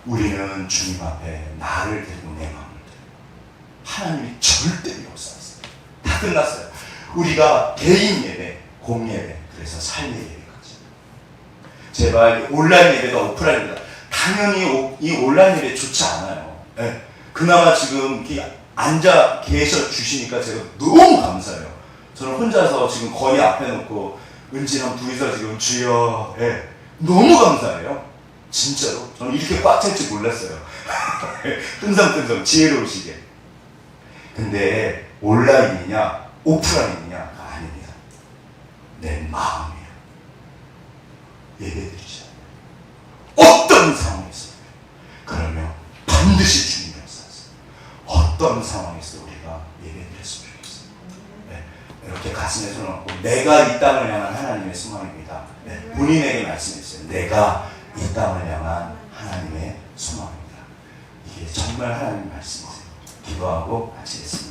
[SPEAKER 1] 우리는 주님 앞에 나를 드리고 내 마음을 드리고, 하나님이 절대로 역사하세요. 다 끝났어요. 우리가 개인 예배, 공예배, 그래서 삶의 예배까지. 제발 온라인 예배가 오프라인 예배다. 당연히 이 온라인 예배 좋지 않아요. 네. 그나마 지금 이렇게 앉아 계셔 주시니까 제가 너무 감사해요. 저는 혼자서 지금 거의 앞에 놓고 은진한 둘이서 지금 주여, 네. 너무 감사해요. 진짜로. 저는 이렇게 꽉 찰 줄 몰랐어요. 뜬성뜬성 지혜로우시게. 근데 온라인이냐 오프라인이냐 아닙니다. 내 마음이에요. 예배드리자. 어떤 상황에서 그러면 반드시 주님 역사하세요. 어떤 상황에서 우리가 예배드렸으면 좋겠어요. 네. 이렇게 가슴에 손을 얹고 내가 이 땅을 향한 하나님의 소망입니다. 네. 본인에게 말씀했어요. 내가 이 땅을 향한 하나님의 소망입니다. 이게 정말 하나님의 말씀이세요. 기도하고 마치겠습니다.